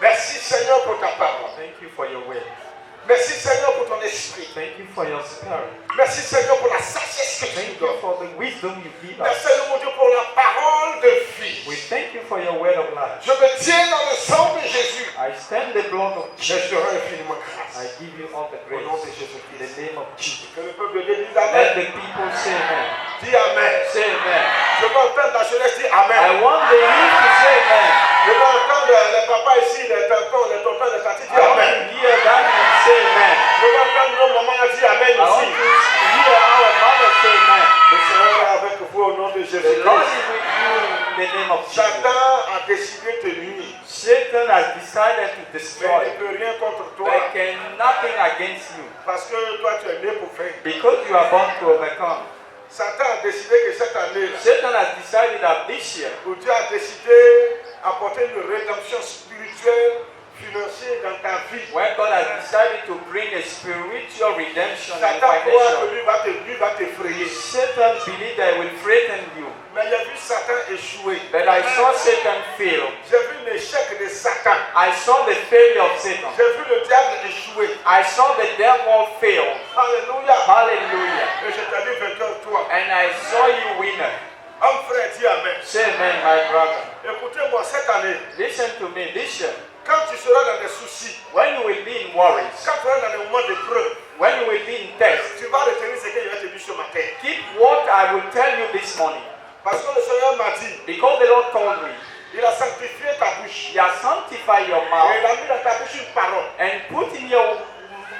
Merci Seigneur pour ta parole. Thank you for your will. Merci Seigneur pour ton esprit. Thank you for your spirit. Merci Seigneur pour la sagesse que tu Thank nous you donnes. for the wisdom you give us. Merci Seigneur mon Dieu pour la parole de vie. We thank you for your word of life. Je me tiens dans le sang de Jésus. I stand the blood of Je Jesus. te rends infiniment I grâce. give you all the Au nom de praise. In Jésus-Christ. the name of Jesus. Que le peuple de Dieu dise Let Amen. the people say amen. Dis Amen. Say amen. Je veux entendre la jeunesse dire I Amen. want the youth to say amen. Je veux entendre les papas ici, les tontons, les tatis I dire want Amen. to hear that and say amen. Je veux entendre nos mamans dire Amen I want ici. to hear our mother say amen. Le Seigneur est avec vous au nom de The Lord Jésus-Christ. is with you in the name of Jesus. Satan a décidé de te nuire. Satan has decided to Mais destroy il ne you. peut rien contre toi. They can nothing against you Parce que toi tu es né pour faire. because you are born to overcome. Satan a décidé que cette année, Satan has decided that this year, où Dieu a décidé d'apporter une rédemption spirituelle, financière dans ta vie. when God has decided to bring a spiritual redemption and Satan croit que financial, lui va t'effrayer. Satan believes that it will frighten you. Mais il a vu Satan échouer. But I saw Satan fail. J'ai vu l'échec de Satan. I saw the failure of Satan. J'ai vu le diable échouer. I saw the devil fail. Alléluia. Hallelujah. Et je t'ai vu vainqueur toi. And I saw you winner. Homme frère, dis Amen. Say amen, my brother. Écoutez-moi, cette année, Listen to me. This year, quand tu seras dans des soucis, when you will be in worries, quand tu seras dans des moments d'épreuve, when you will be in test, tu vas retenir ce que je vais te dire ce matin. keep what I will tell you this morning. Parce que le Seigneur m'a dit, Because the Lord told me, il a sanctifié ta bouche. He has sanctified your Et mouth il a mis dans ta bouche une parole. and put in your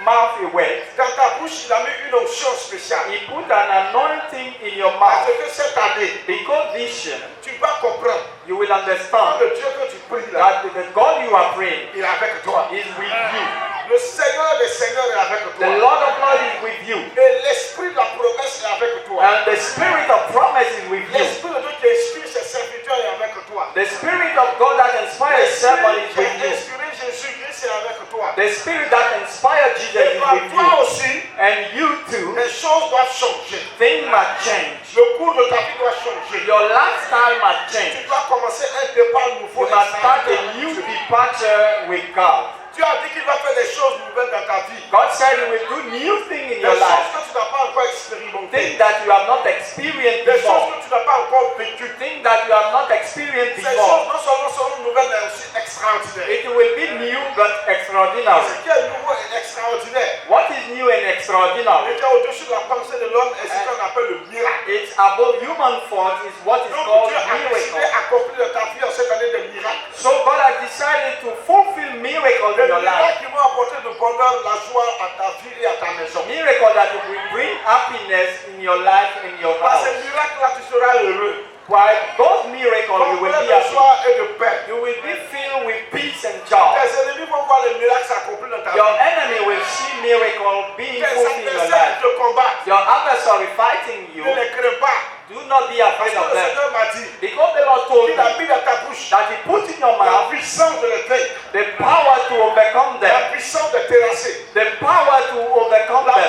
mouth a word. Dans ta bouche, il a mis une onction spéciale. He put an anointing in your Parce mouth. que cette année, Because this year, tu vas comprendre you will que understand le Dieu que tu pries là, that the God you are praying il est avec toi. is with you. Le Seigneur des Seigneurs est avec The toi. Lord of Lords is with you. Et l'Esprit de la promesse est avec toi. And the Spirit of promise is with you. L'Esprit de Dieu qui inspire ses serviteurs est avec toi. The Spirit of God that inspires servant is L'Esprit with qui a you. inspiré Jésus-Christ est avec toi. The Spirit that inspired Jesus Et is par with toi you. aussi, And you too, les choses doivent changer. things must change. Le cours de ta vie doit changer. Your lifestyle must Tu change. dois commencer un départ nouveau. You must start a extraordinaire. new departure with God. Dieu a dit qu'il va faire des choses nouvelles dans ta vie. God said He will do new things in Des your choses life. que tu n'as pas encore expérimentées. Things that you have not experienced Des choses before. que tu n'as pas encore vécues. Things that you have not experienced Ces choses before. non seulement seront nouvelles, mais aussi extraordinaires. It will be new but extraordinary. Ce qui est nouveau et extraordinaire, What is new and et extraordinary? qui est au-dessus de la pensée de l'homme, est ce qu'on appelle le miracle. It's above human thought is what is Donc called Dieu a décidé miracle. d'accomplir dans ta vie en cette année des miracles. So God has decided to fulfill miracles Des in your life. miracles qui vont apporter le bonheur, la joie à ta vie et à ta maison. Miracle that will bring happiness in your life and your Par house. ces miracles-là, tu seras heureux. By those miracles, you will Complet be de happy. joie et de paix. You will be filled with peace and joy. Tes ennemis vont voir les miracles s'accomplir dans ta Your vie. enemy will see miracle being Tes fulfilled in your adversaires life. qui te combattent, Your adversary fighting you, ne les crains pas. do not be Parce afraid que of le them. Seigneur m'a dit Because the Lord told qu'il a me mis dans ta bouche that He put in your la mouth puissance de les vaincre, the power to overcome la them. puissance de terrasser. The power to overcome them.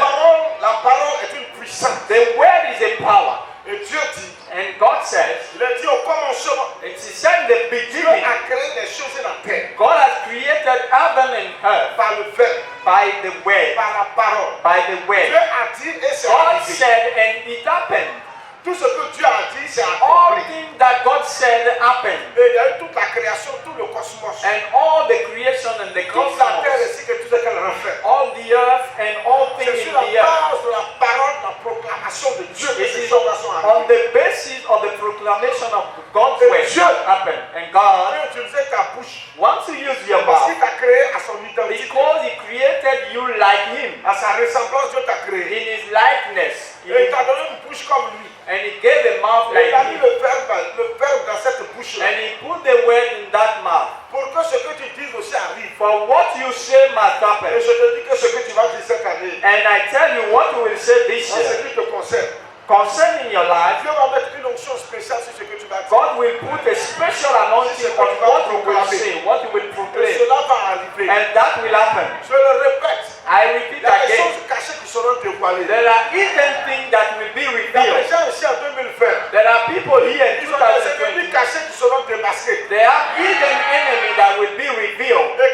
La parole est une puissance. The word is a power. Et Dieu dit, And God says, il a dit au commencement, it is said in the Dieu beginning, a créé les choses et la terre God has created heaven and earth par le verbe, by the word. par la parole. By the Dieu word. a dit et c'est God arrivé. said and it happened. Tout ce que Dieu a dit, c'est All accompli. things that God said happened. Et il y a eu toute la création, tout le cosmos. And all the creation and the Toute la terre cosmos, ainsi que tout ce qu'elle refait. all the earth and all things C'est in sur la the earth. base de la parole, de la proclamation de Dieu que It ces is choses-là sont on arrivées. the basis of the proclamation of God's Et word Dieu happened. And God a utilisé ta bouche wants to use your parce mouth qu'il t'a créé à son identité. because He created you like Him. À sa ressemblance, Dieu t'a créé. In His likeness. Et il t'a donné une bouche comme lui. And He gave a mouth Et like il a mis Him. le verbe dans cette bouche-là. And He put the word in that mouth. Pour que ce que tu dises aussi arrive. For what you say must Et happen. je te dis que ce que tu vas dire cette année, And I tell you what you will say this en ce year. qui te concerne, Concerning your life, Dieu va mettre une onction spéciale sur ce que tu vas dire. God will put a special anointing on what you will say, what you will Et proclaim. cela va arriver. And that will happen. Je le répète. I repeat Il y a des again. choses cachées qui seront dévoilées. There are hidden things that will be Il y a des revealed. gens ici en 2020. There are people here in Ils ont des ennemis 2020. cachés qui seront démasqués. There are hidden enemies that will be revealed. Et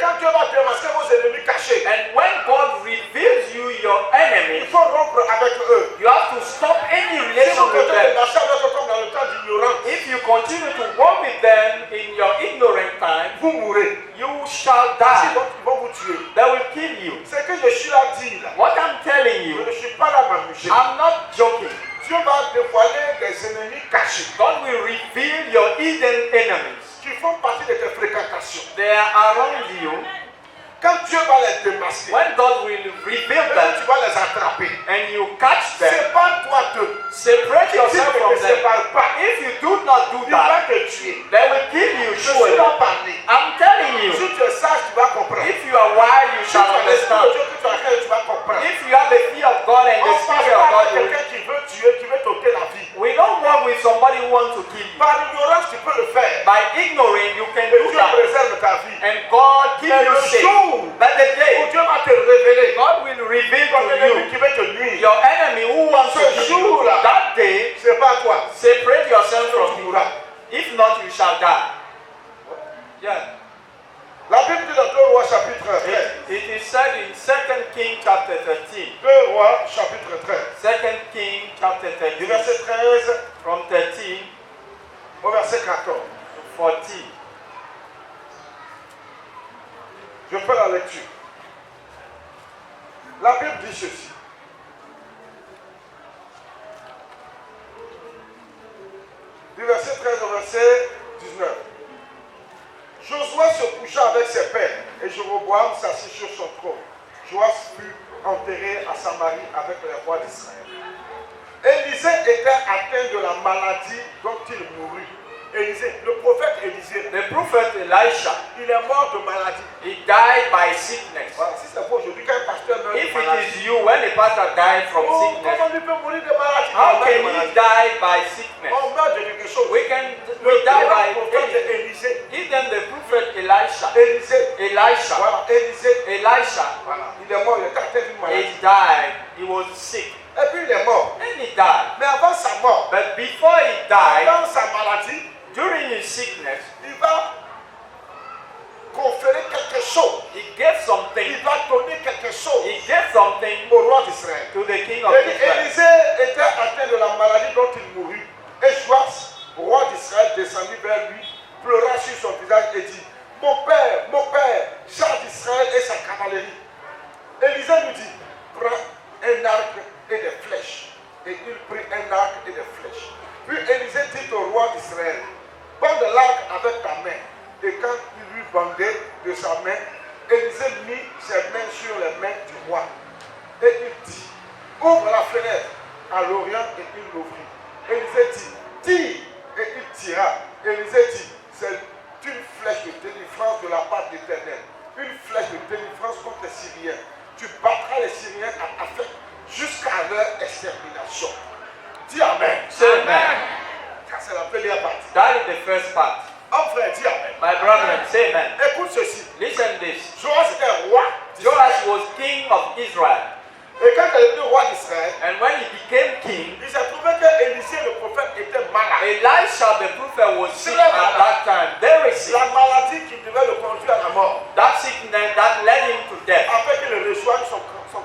avec eux. You have to stop any Si relation vous with continuez de them. marcher avec eux comme dans le temps d'ignorance, If you continue to walk with them in your ignorant time, vous mourrez. you shall Ils die. vont vous tuer. They will kill you. C'est que je suis là à dire. What I'm telling Je you, ne suis pas là à m'amuser. I'm not joking. Dieu va dévoiler des ennemis cachés God will reveal your hidden enemies. qui font partie de tes fréquentations. They are around you. Quand Dieu va les démasquer, When God will reveal tu them vas les attraper. and you catch them, Sépare-toi d'eux. separate Si tu yourself ne from te them. sépares pas, If you do not do il that, va te tuer. they will kill you Je suis surely. là à parler. I'm telling you, Si tu es sage, tu vas comprendre. if you are wise, you Si tu shall as l'esprit de understand. Dieu que tu as créé, tu vas comprendre. If you have the fear of God and the On passe spirit of pas God, avec quelqu'un qui veut tuer, qui veut t'ôter la vie. we don't work with somebody who wants to kill you. Par ignorance, tu peux le faire. By ignoring, you can Et do Dieu that. préserve ta vie. And God keep Mais you le safe. jour But the où day Dieu va te révéler God will reveal ton to ennemi you qui veut te nuire, your enemy who wants to Ce kill you, jour-là, that day, c'est pas toi. separate yourself from Tu him. mourras. If not, you shall die. Yeah. La Bible dit dans 2 Rois chapitre 13. It is said in 2 Kings chapter 13. 2 Rois chapitre 13. 2 Kings chapter Du 13. verset 13 From 13 au verset 14. to 14. Je fais la lecture. La Bible dit ceci. Du verset 13 au verset 19. Josué se coucha avec ses pères et Jéroboam s'assit sur son trône. Joas fut enterré à Samarie avec les rois d'Israël. Élisée était atteint de la maladie dont il mourut. Élisée, le prophète Élisée, The prophet Elisha, il est mort de maladie. he died by sickness. Voilà, si c'est pour aujourd'hui, quand un pasteur meurt If de maladie, it is you, when a pastor died from sickness, comment il peut mourir de maladie? how On meurt de can he maladie. die by sickness? On meurt de quelque chose. We Le die by grand prophète anything. Élisée, Even the prophet Elisha, Élisée, voilà, Élisée, Elisha, voilà, il est mort, il était atteint d'une he maladie. died. He was sick Et puis il est mort. and he died. Mais avant sa mort, But before he died, dans sa maladie, during his sickness, il va conférer quelque chose. he gave something. Il va donner quelque chose He gave something au roi d'Israël. to the king of Et Israel. Élisée était atteint de la maladie dont il mourut. Et Joas, roi d'Israël, descendit vers lui, pleura sur son visage et dit, mon père, char d'Israël et sa cavalerie. Élisée lui dit, prends un arc et des flèches. Et il prit un arc et des flèches. Puis Élisée dit au roi d'Israël, bande l'arc avec ta main. Et quand il lui bandait de sa main, Élisée mit ses mains sur les mains du roi. Et il dit, ouvre la fenêtre à l'orient et il l'ouvrit. Élisée dit, tire. Et il tira. Élisée dit, c'est une flèche de délivrance de la part d'Éternel. Une flèche de délivrance contre les Syriens. Tu battras les Syriens à ta fête jusqu'à leur extermination. Dis Amen. Say amen. Ça, c'est la première partie. That is the first part. Oh frère, dis Amen. My brethren, say amen. Écoute ceci. Listen this. Joas était roi. Joash was king of Israel. Et quand il est devenu roi d'Israël, And when he became king, il s'est trouvé que Élisée le prophète était malade. Elisha the prophet was sick at that time. Very sick. La maladie qui devait le conduire à la mort. That sickness that led him to death. Afin qu'il reçoive son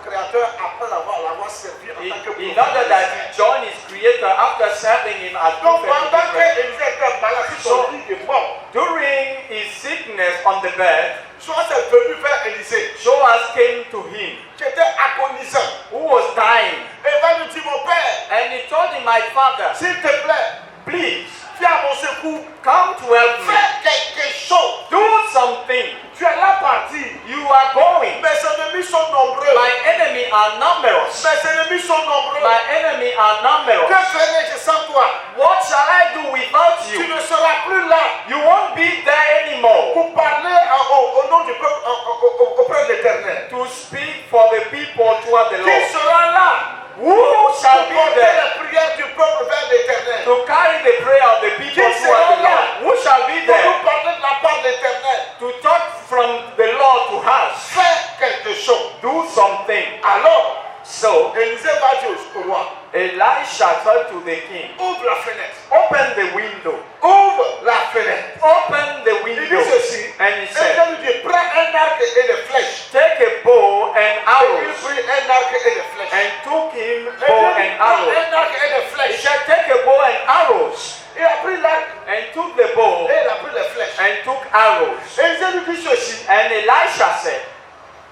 créateur après l'avoir servi en tant que In prophète. order that he join his creator after serving him as Donc prophet. pendant to que Israel. Élisée était malade, son lit est mort. During his sickness on the bed, Joas est venu vers Élisée, Joash came to him, qui était agonisant. who was dying, Et il va lui dire, mon père, and he told him, my father, s'il te plaît, please viens à mon secours. come to help me. Fais quelque chose. Do something. Tu es là parti. You are going. Mes ennemis sont nombreux. My enemy are numerous. Mes ennemis sont nombreux. My enemy are Que numerous. ferai-je sans toi? What shall I do without Tu you? ne seras plus là You won't be there anymore pour parler au nom du peuple, auprès de l'Éternel. to speak for the people toward the Qui Lord. sera là Who pour shall be porter there les prières du peuple vers l'Éternel? to carry the prayer of the people toward the Lord? Who shall be Pour there nous parler de la part de l'Éternel. to talk from the Lord to us? Fais quelque chose. Do something. Alors, So Élisée va dire au roi, Elisha Elisha said to the king, ouvre la fenêtre. open the window. Ouvre la fenêtre. Open the Il window. dit ceci. And he Et said, il lui dit, prends un arc et des flèches. take a bow and Et il arrows. prit un arc et des flèches. And took him Et bow il dit, and prends arrows. un arc et des He flèches. said, take a bow and arrows. Il a pris l'arc And took the bow et il a pris les flèches. and took arrows. Et il lui dit ceci. And Elisha said,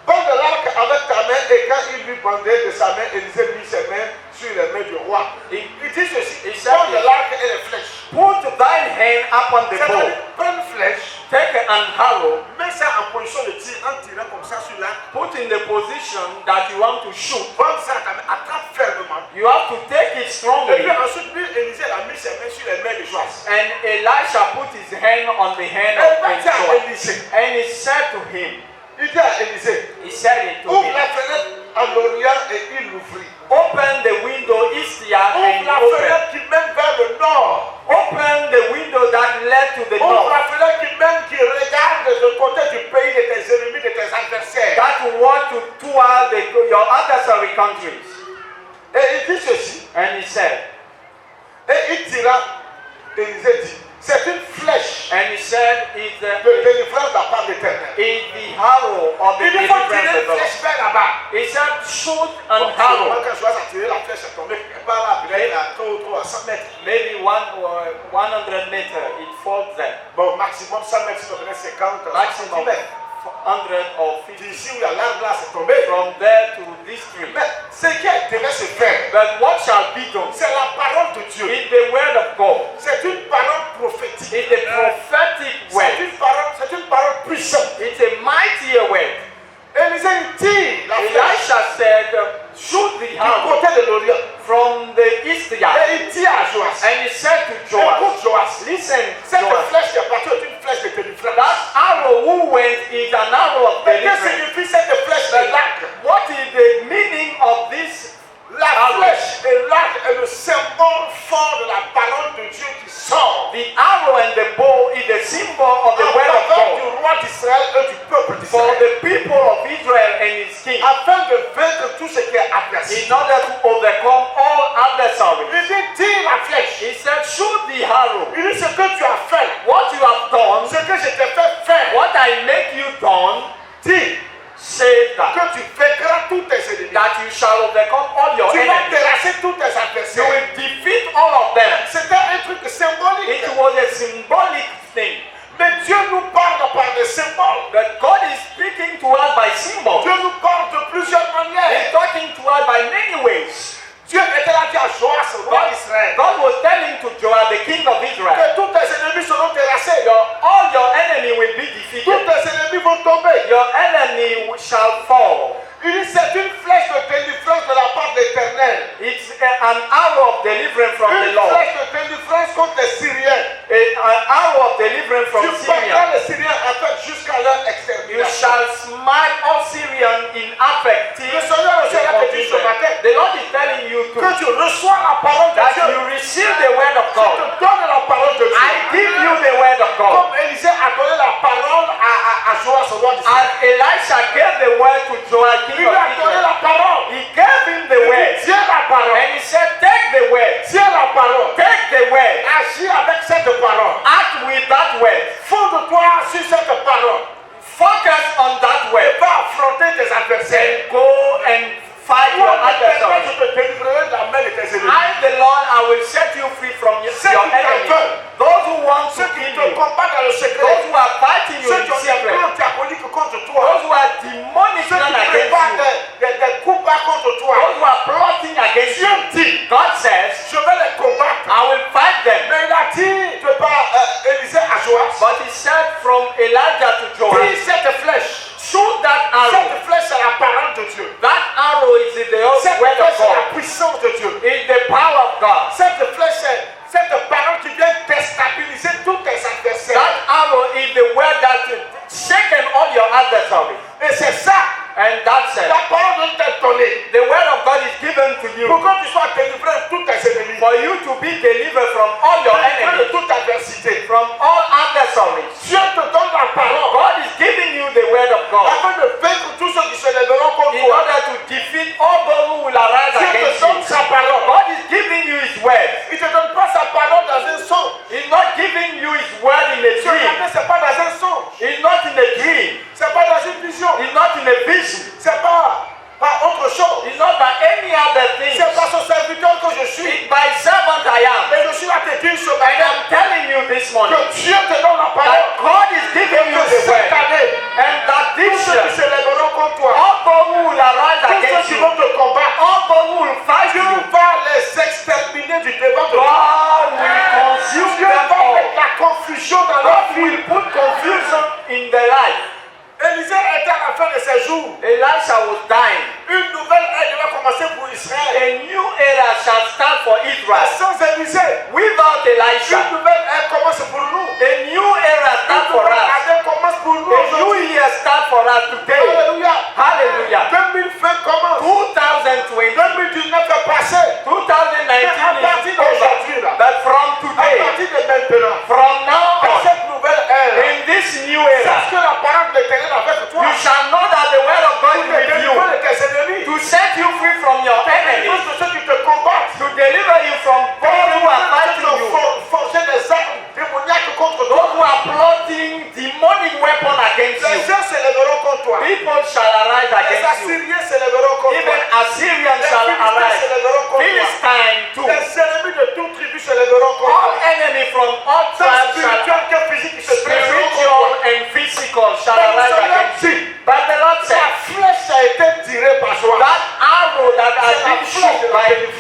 Bande l'arc avec ta main. Et quand il lui bandait de sa main, Élisée mit ses mains sur les mains du roi. he Il dit ceci. Il s'est Bande dit, l'arc et les flèches. put thine hand upon the bow. C'est-à-dire, prends une flèche. Take an arrow. Mets ça en position de tir en tirant comme ça sur l'arc. Put in the position that you want to shoot. Bande ça à ta main. Attrape fermement. You have to take it Et strongly. puis ensuite, lui, Élisée a mis ses mains sur les mains de Joas. And Elisha put his hand on the hand Et il va of dire à Joab. Élisée. And he said to him, Il dit à Élisée, he said it to ouvre him, la fenêtre à l'Orient et il l'ouvrit. open the window eastward and Ouvre la open. fenêtre qui mène vers le nord. Open the window that led to the Ouvre north. la fenêtre qui mène, qui regarde de côté du pays de tes ennemis, de tes adversaires. That want to tour your adversary countries. Et il dit ceci. And he said, Et il tira. Élisée dit, c'est une flèche and he said, it's de the délivrance de la part d'Éternel. arrow of the Il dit, il faut deliverance tirer of une the Lord. flèche vers là-bas. He said, shoot an Bon, arrow. quand Joas a tiré la flèche, est tombée par là, puis là, il a trop à 100 mètres. Maybe 100 meters, it falls there. Bon, maximum 100 mètres, ça donnerait 50 Maximum centimètres. 100 or 50. D'ici où il y a l'arbre là, c'est tombé. From there to this tree. Mais ce qui devait se faire, But what shall be done? c'est la parole de Dieu. Is the word of God. C'est une parole prophétique. It's the prophetic word. C'est une parole puissante. It's a mighty word. Élisée tire la flèche Elisha said, shoot the du arrow côté de l'Orient. from the east yard. Et il dit à Joas, And he said to Joab, écoute Joas, listen, cette Joab, flèche qui est partie est une flèche de délivrance. that arrow who went is an arrow of Mais que deliverance. signifie cette flèche et l'arc? What is the meaning of this La arrow? flèche et l'arc est le symbole fort de la parole de Dieu qui sort The arrow and the bow is the symbol of the en word of faveur du God roi d'Israël et du peuple for d'Israël, the people of Israel and his king, afin de vaincre tout ce qui est adversaire. in order to overcome all adversaries. Il dit, tire la flèche. He said, shoot the arrow. Il dit, ce que tu as fait, What you have done, ce que je t'ai fait faire, what I make you done, dis say that, que tu vaincras tous tes ennemis. that you shall overcome all your Tu vas enemies. terrasser tous tes You adversaires. will defeat all of them. C'était un truc symbolique. It was a symbolic thing. Mais Dieu nous parle par des symboles. But God is speaking to us by symbols. Dieu nous parle de plusieurs He's manières. talking to us by many ways. Dieu était là dit à Joas, roi d'Israël, God was telling to Joab, the king of Israel, que tous tes ennemis seront terrassés. all your enemy will be defeated. Tous tes ennemis vont tomber. Your enemy shall fall. Il dit, c'est une flèche de délivrance de la part de l'Éternel. It's an arrow of deliverance from the Une Lord. flèche de délivrance contre les Syriens. An arrow of deliverance from Tu Syria. battras les Syriens en fait jusqu'à leur You extermination. shall smite all Syrians in Aphek till Le Seigneur aussi the a te dit ce confusion. matin The Lord is telling you to que tu reçois la parole de that Dieu. you receive the word of Je God. te donne la parole de Dieu. I give you the word of God. Comme Élisée a donné la parole à Joas, roi d'Israël. As Elisha gave the word to Joab, king Il lui of a donné Israel, la parole. he gave him the Il word. dit, tiens la parole. And he said, take the word. Tiens la parole. Take the word. Agis avec cette parole. Act with that word. Fonde-toi sur cette parole. Focus on that word. Va affronter tes adversaires. And go and fight your Moi, adversaries. je te délivrerai de la main de tes ennemis. I, the Lord, I will set you free from your Ceux qui enemies. t'en Those who want to Ceux qui kill te you. combattent dans le Those secret. who are fighting you Ceux in qui ont des secret. plans diaboliques contre Those toi. who are demonic Ceux plan qui against préparent you. des coups bas contre toi. Those who are plotting against Dieu you. dit, God says, je vais les combattre. I will fight them. Mais il a dit de par Élisée à Joas, But he said from Elijah to Joab, tire cette flèche. shoot that arrow. Cette flèche c'est la parole de Dieu. That arrow is in the Cette word flèche of c'est la God. puissance de Dieu. It's the power of God. Cette flèche c'est cette parole qui vient déstabiliser tous tes adversaires. That arrow is the word that shaken all your adversaries. Et c'est ça. And that's it. La parole de t'est donnée. The word of God is given to you Pour que tu sois délivré de tous tes ennemis. for you to be delivered from all your Délivré de enemies, toute adversité. from all adversaries. Dieu te donne la parole. God is giving you the word of God Afin de vaincre tous ceux qui se lèveront contre in toi. order to defeat all those who will arise Dieu te against donne you. sa parole. God is giving morning Que Dieu te donne la parole. that God is giving you Que the cette word, année, and that tous this ceux year, qui se lèveront contre toi, all those who will arise tous ceux against qui you, vont te combattre, all those who will fight Dieu you, va les exterminer du devant de toi. God will consume Dieu them va all. mettre la confusion dans leur God vie. will put confusion in their life. Élisée était à la fin de ses jours. Elisha was dying. Une nouvelle ère devait commencer pour Israël. A new era shall start for Israel. Sans Élisée, Without Elisha, une nouvelle ère commence pour nous. a new era start Une for nouvelle us. année commence pour nous A new aujourd'hui. year start for us today. Alléluia. Hallelujah. 2020 commence. 2020, 2019 est passé. 2019 À partir is over. d'aujourd'hui, là, But from à today, partir de maintenant, from now dans on, cette nouvelle ère, in this new c'est era, ce que la parole de l'Éternel avec toi. you shall know that the word of God Pour is te with you délivrer de tes ennemis. to set you free from your enemies, De ceux qui te combattent. to deliver you from those who are fighting you, Forger des armes démoniaques contre toi. those who are plotting demonic weapon against Les you. gens se lèveront contre toi. People shall arise Les against you. Assyriens se lèveront contre Even toi. Assyrians Les shall Philistins se arise. lèveront contre toi. Philistine too. Les ennemis de toute tribu se lèveront contre All toi. enemy from all Tant tribes shall spirituel que physique qui se dresseront contre spiritual toi. and physical shall Mais le arise Seigneur against you. dit, But the Lord la said, flèche a été tirée par toi. that arrow that has been shot by you is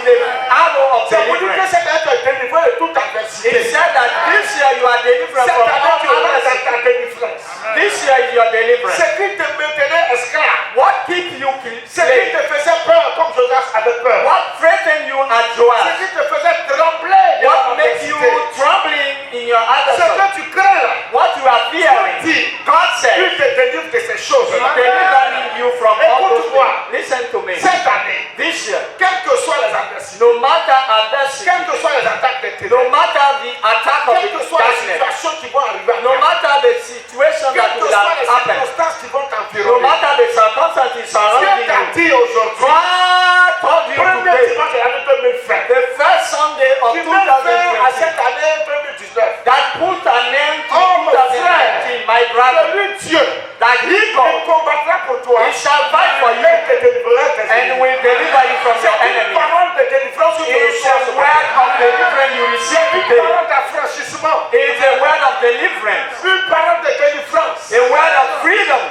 the arrow of Ça vous dit que deliverance. cette année tu es délivré de toute It adversité. said that this year you are delivered Cette from année all tu auras adversity. ta délivrance. This year is your deliverance. Ce qui te maintenait esclave, What keep you ce qui slave? te faisait peur comme Joseph avait peur, What threatened you at ce Joab? qui te faisait trembler dans What makes you l'adversité, trembling in your ce adversary? que tu crains là, What you are fearing? God il said, te délivre de ces choses-là. delivering you from all those Écoute-moi. things. Listen to me. Cette année, This year, quelles que soient les adversités, no matter adversity, quelles que soient les attaques des no ténèbres, matter the attack of quelles the que soient les darkness, situations qui vont arriver à no toi, matter the situation that quelles que will soient les happen, circonstances qui vont no t'environner, matter the circumstances Dieu surrounding t'a you, dit aujourd'hui, God told you premier today, dimanche de l'année 2020, the first Sunday of tu mets fin à 2020, cette année 2019. that put an end to Oh, mon frère, 2019, my brother, celui Dieu, that He il God, combattra pour toi, He shall fight for you et te délivrera de tes and ennemis. will deliver you from your C'est une enemies. parole de délivrance que tu It's reçois a ce word matin. of deliverance you receive Une today. parole d'affranchissement, It's a word of deliverance, une parole de délivrance. a word of freedom.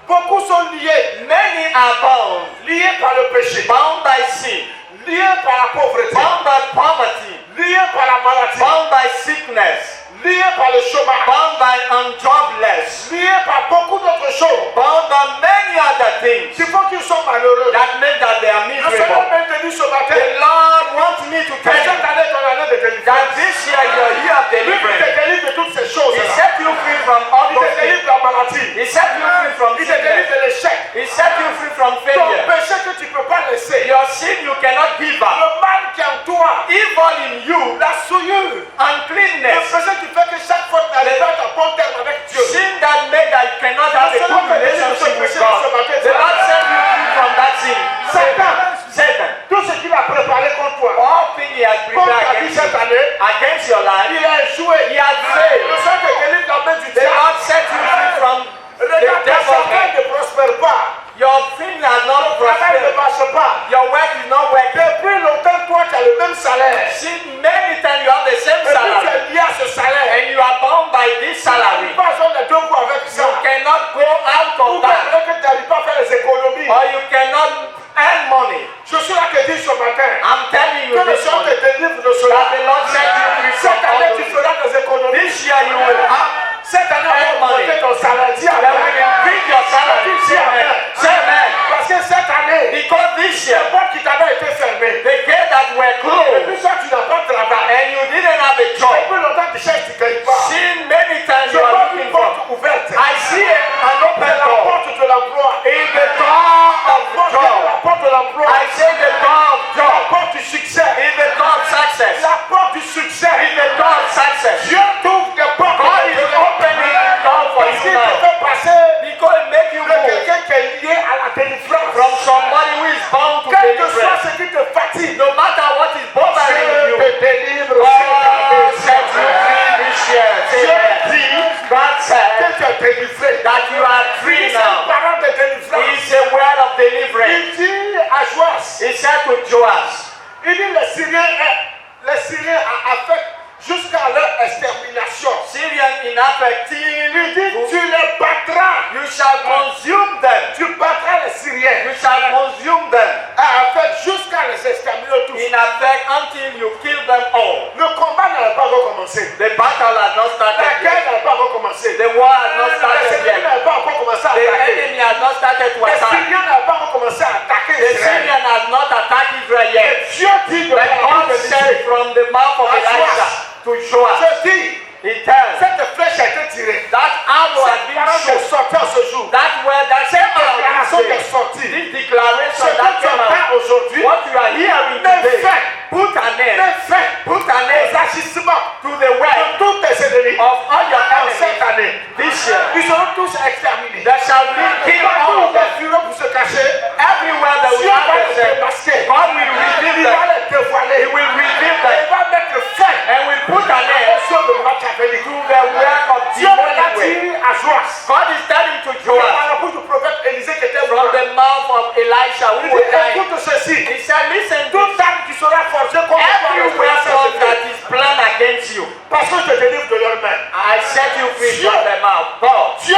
Beaucoup sont liés, Many are bound, liés par le péché, bound by sin, liés par la pauvreté, bound by poverty, liés par la maladie, bound by sickness, liés par le chômage, bound by unjobless, liés par beaucoup d'autres choses bound by many other things qui font qu'ils sont malheureux. that make that they are Le Seigneur miserable. m'a dit ce matin, The Lord wants me to que tell cette you année est ton année de délivrance. that this year you are year of Lui qui te deliverance. délivre de toutes ces He choses-là. set you free from all Il those te things. délivre de la maladie. He set you free from Il te délivre sickness. de l'échec. He set you free from Ton failure. péché que tu ne peux pas laisser. Your sin you cannot give up. Le mal qui est en toi. Evil in you, La souillure. Le uncleanness, péché qui fait que chaque fois tu n'arrives pas à un bon terme avec Dieu. sin that make that you cannot have a good relationship with God. The Lord set you free from that sin. Satan, Tout ce qu'il a préparé contre toi. all things He has Contre prepared ta vie against cette you, année. against your life, Il a échoué. He has Le failed. Seigneur te délivre de la main du The diable. Lord set you free from the Regarde, ta devil's affaire hand. ne prospère pas. Your thing has Ton not travail ne prospered. marche pas. Your work is not working. Depuis longtemps, toi, tu as le même salaire. Since many times you have the same Et puis tu salary es lié à ce salaire. and you are bound by this Tu n'arrives salary, pas à faire les deux coups avec ça. you cannot go out Ou of bien that, que tu n'arrives pas à faire les économies. or you cannot earn money. Je suis là que dis ce matin. I'm telling you Que le this Seigneur morning te délivre de cela. that the Lord set you free from Cette all année, those tu things. feras des économies. This year you will have, Cette année, on va augmenter ton salaire. Dis that will amen. increase your salary. Say amen. Say amen. Parce que cette année, Because this year, les portes qui t'avaient été fermées. the gates that were Et closed puis toi, tu n'as pas de travail. and you didn't have a job, Depuis longtemps, tu cherches, tu ne gagnes pas. seen many times Je you are vois looking une for. porte ouverte. I see an open C'est la door. porte de l'emploi. In the door of La job. porte de l'emploi. I say the door of La job. porte du succès. In the door of success. La porte du succès. In the door of success. Dieu t'ouvre des portes. God is opening the door for Parce you qu'il te now. fait passer Because it make you de move quelqu'un qui est lié à la délivrance. from somebody who is bound to Quel que soit deliverance. ce qui te fatigue, No matter what is bothering Dieu you, te délivre. God set you free this year. Say Dieu amen. dit God said que tu es délivré. that you are free C'est une now. parole de délivrance. It's a word of deliverance. Il dit à Joas, He said to Joas, il dit les Syriens affectent jusqu'à leur extermination. Syrian inhabitants, Il dit, tu les battras. you shall consume them. Tu battras les Syriens. You shall consume them. En fait, jusqu'à les exterminer tous. In effect, until you kill them all. Le combat n'avait pas encore commencé. The battle has not La started guerre yet. n'avait pas encore commencé. The war has not Les started ennemis yet. n'avaient pas encore commencé à The attaquer. enemy has not started to Les attack. Syriens n'avaient pas encore commencé à attaquer The Israël. Syrian has not attacked Israel yet. Dieu dit de But God la said from the mouth of Elijah to Joash, Je dis, he tells cette flèche a été tirée. that arrow has Cette been parole shot. est sortie en ce jour. That word, that Cette same déclaration arrow, qui est sortie. this declaration Ce que that tu came entends out, aujourd'hui, what you are hearing met today, fin, put an end, met fin put an aux end agissements to the de work tous tes ennemis of all your en cette enemies année. this year. Ils seront tous exterminés. There shall be kill all Partout of où them. ils fuiront pour se cacher, Everywhere that we Dieu va have les them, démasquer. God will reveal Il va them. les dévoiler. He will reveal Il them va mettre fin and will put an end sur le machiavélique. to the work of Dieu va demonic way. dire à Joas. God is telling to Par Joash la bouche du prophète Élisée qui était from mort. the mouth of Elisha Il who was dit, dying. écoute ceci. He said, listen, Toute arme qui sera forgée contre every toi, weapon that is planned against you, parce que je te délivre de leurs mains. I set you free from their mouth. God Dieu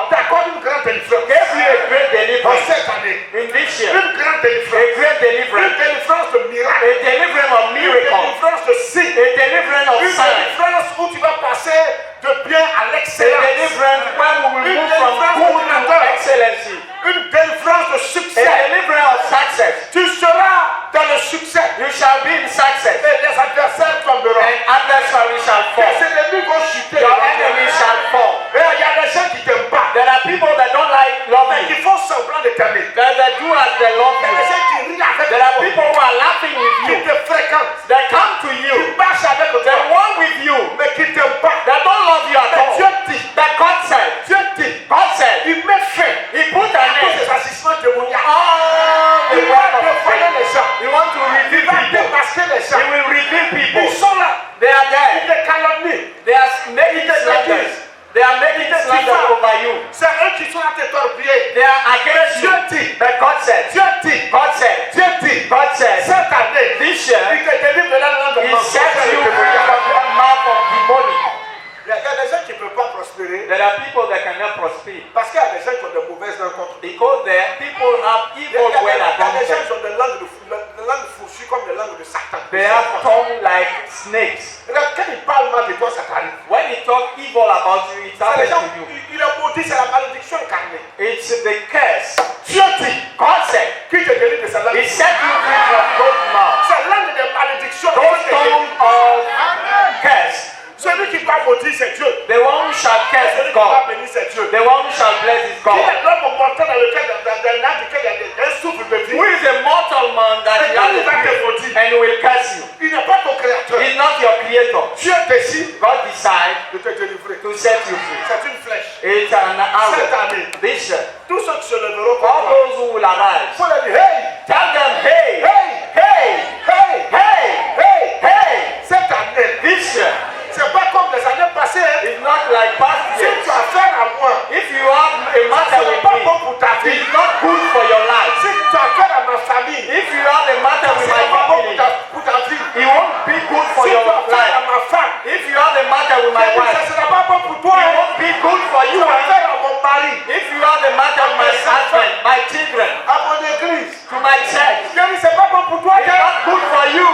t'accorde une grande délivrance. gave you a great En deliverance cette année, in this year. une grande A délivrance. great Une deliverance. délivrance de miracle. A deliverance of Une miracle. délivrance de signe. A deliverance of Une sign. délivrance où tu vas passer de bien à A l'excellence. deliverance when we will Une move from délivrance good de to excellency. Une délivrance de A succès. deliverance of success. Tu seras dans le succès. You shall be in success. Et les adversaires tomberont. And adversary shall Tes fall. ennemis vont chuter. Your enemy shall fall. Et il y a des gens qui t'aiment pas. There are people that don't like love Mais you. qui font semblant de t'aimer. That do as they love Il y a des you. gens qui rient avec There are toi. people who are laughing with Qui you. te fréquentent. They come to Qui you. marchent avec toi. They walk with you. Mais qui t'aiment pas. They don't love you at Mais Dieu all. dit. But God said, Dieu dit. God said, Il met fin He put à an tous end ces agissements démoniaques. all the Il work va of dévoiler les gens. You want to reveal Il va people. démasquer les He gens. will reveal people. Ils sont là. They are Ils there. te calomnient. They are making slanders. They are making slanders over you. C'est eux qui sont à te torpiller. They are against you. Dieu dit. But God said, Dieu dit. God said, Dieu dit. God said, Cette année, this year, il te délivre de la langue de He mensonge sets et you de free témoignage. from the mouth of demonic. Il y a des gens qui ne peuvent pas prospérer There are people that cannot prosper parce qu'il y a des gens qui ont de mauvaises rencontres. because there people have Il y evil a word des against gens them. qui ont des langues fourchues comme des langues de Satan. They have tongue like snakes. Regarde, quand il parle mal de toi, ça t'arrive. When he talk evil about you, it C'est les happens gens, to you. il est maudit, c'est la malédiction incarnée. It's the curse. Dieu dit God said, qui te délivre de sa langue. He set you free from those mouths. C'est langue de malédiction. Those tongue of curse. Celui qui va maudire, c'est Dieu. The one who shall curse Celui is qui va God. bénir, c'est Dieu. The one who shall bless is Qui God. est l'homme mortel dans lequel, dans duquel il y a un souffle de vie. Who is a mortal man that Et he quand has il va te a maudire, and he will curse you? il n'est pas ton créateur. He's not your creator. Dieu décide God decides de te délivrer. to set you free. C'est une flèche. It's an Cette arrow. année, This year, tous ceux qui se lèveront all contre toi, those who will il arise, faut leur dire, hey, tell them, hey, hey, hey, hey, hey, hey. hey, Cette année, this year c'est pas comme les années passées. Hein. is not like past Si years. tu as affaire à moi, If you have a ce matter n'est with pas me, bon pour ta vie. it's not good for your life. Si tu as affaire à ma famille, If you have a matter ce with n'est my pas bon family, pour ta vie. it won't be good for Si your tu as affaire à life. ma femme, If you have a matter with my ce wife, ne sera pas bon pour toi. it Hein. won't be good for Tu you. as affaire à mon mari, If you have a matter with my husband, my children, à mon église. to my church, Je dis, c'est pas bon pour toi. it's Hein. not good for you.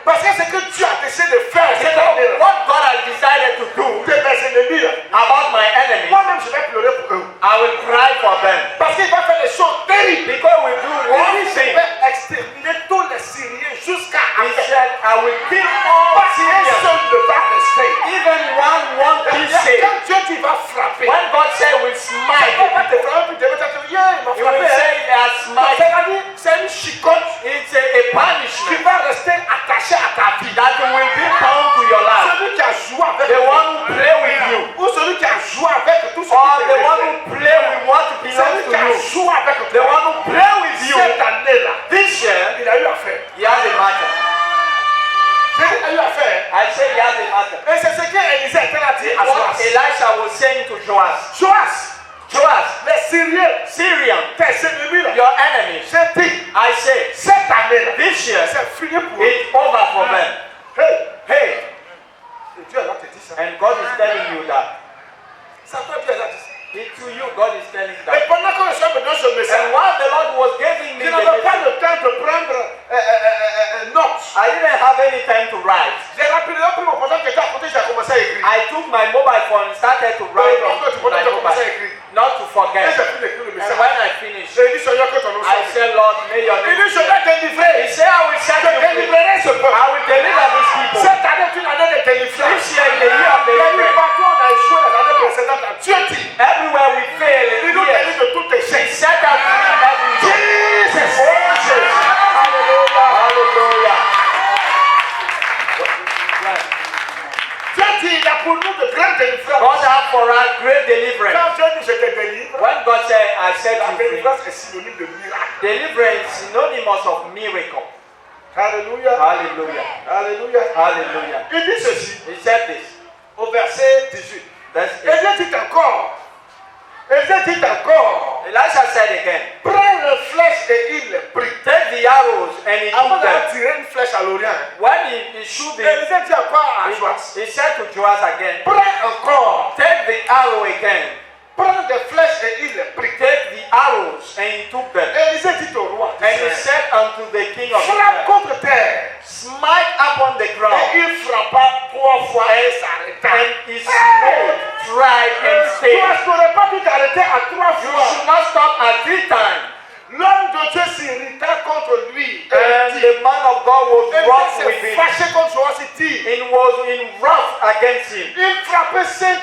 Parce que ce que Dieu a décidé de faire cette So année, what God has decided to do de mes ennemis, là, about my enemies, moi-même je vais pleurer pour eux. I will cry for them. Parce qu'il va faire des choses terribles. Because we do one Il dit, je thing. vais exterminer tous les Syriens jusqu'à He Afek. said, I will kill all Pas un Syrians. seul ne va rester. Even one piece saved. Quand Dieu dit va frapper, When God said will il smite, va te frapper, puis Dieu va te dire, yeah, il m'a he will frappé. say he has smite. C'est-à-dire, c'est une chicotte It's a qui punishment va rester attachée à ta vie. that will be bound to your life. Celui qui a joué avec The toi, one who play with you, ou celui qui a joué avec tout ce or qui the te one restait. who play with what belongs Celui to qui a you, joué avec the toi, one who play with you. cette année-là, This year, il a eu affaire. he has a matter. Il a eu affaire. I say he has a matter. Et c'est ce qu'Élisée était là dit à What Joas. Elisha was saying to Joas, Joas, Les Syriens, Syrian, tes ennemis là, your enemies, j'ai dit, I say, cette année-là, this year, c'est fini pour eux. it's over for them. Hey, Et Dieu là te dit ça. and God is telling you that. Ça toi Dieu là dit ça. To you, God is telling Et that. pendant que je suis me donne ce And message, while the Lord was giving me je the n'avais pas message, le temps de prendre note. I didn't have any time to write. J'ai rapidement pris mon portable qui était à côté, j'ai commencé à écrire. I took my mobile phone and started to write on my mobile, not to Et forget. j'ai pris d'écrire le And message. when I finished, J'ai dit Seigneur que ton nom I soit. said, Lord, may your Il name dit je be vais délivrer. He said, I will set Je you free. délivrerai ce peuple. I will deliver these people. Cette année est une année de délivrance. This year is the year of Il y a eu deliverance. partout où on a échoué les années précédentes. Dieu dit, Everywhere we fail, il nous yes, délivre de tout échec. He set us free every day. Jesus. Oh, Jesus. Hallelujah. Hallelujah. Dieu dit, il y a pour nous de grandes délivrances. God has for us great deliverance. Quand Dieu dit je te délivre, When God said, I set la you free, délivrance est synonyme de miracle. deliverance is synonymous of miracle. Alléluia. Hallelujah. Alléluia. Hallelujah. Il dit ceci He said this. au verset 18. That's Et Dieu dit encore. Et Dieu dit encore. Elisha said again, Prends les flèches et il les prit. take the arrows and he Avant took d'aller them. tirer une flèche à l'Orient. When he shoot Et it, Dieu dit encore à Joas. he said to Joas again, Prends encore. take the arrow again. Prends des flèches et il les prit. Take the arrows and he took them. Et Élisée dit au roi. And he said unto the king of Frappe Israel, contre terre. smite upon the Et ground. il frappa 3 fois et s'arrêta. And he smote, tried and Tu stayed. n'aurais pas pu t'arrêter à 3 You fois. should not stop at 3 times. L'homme de Dieu s'irrita contre lui. Et And dit. the man of God was Et wroth Dieu with s'est him. fâché contre Joas et dit. He was in wrath against him. Il frappait 5.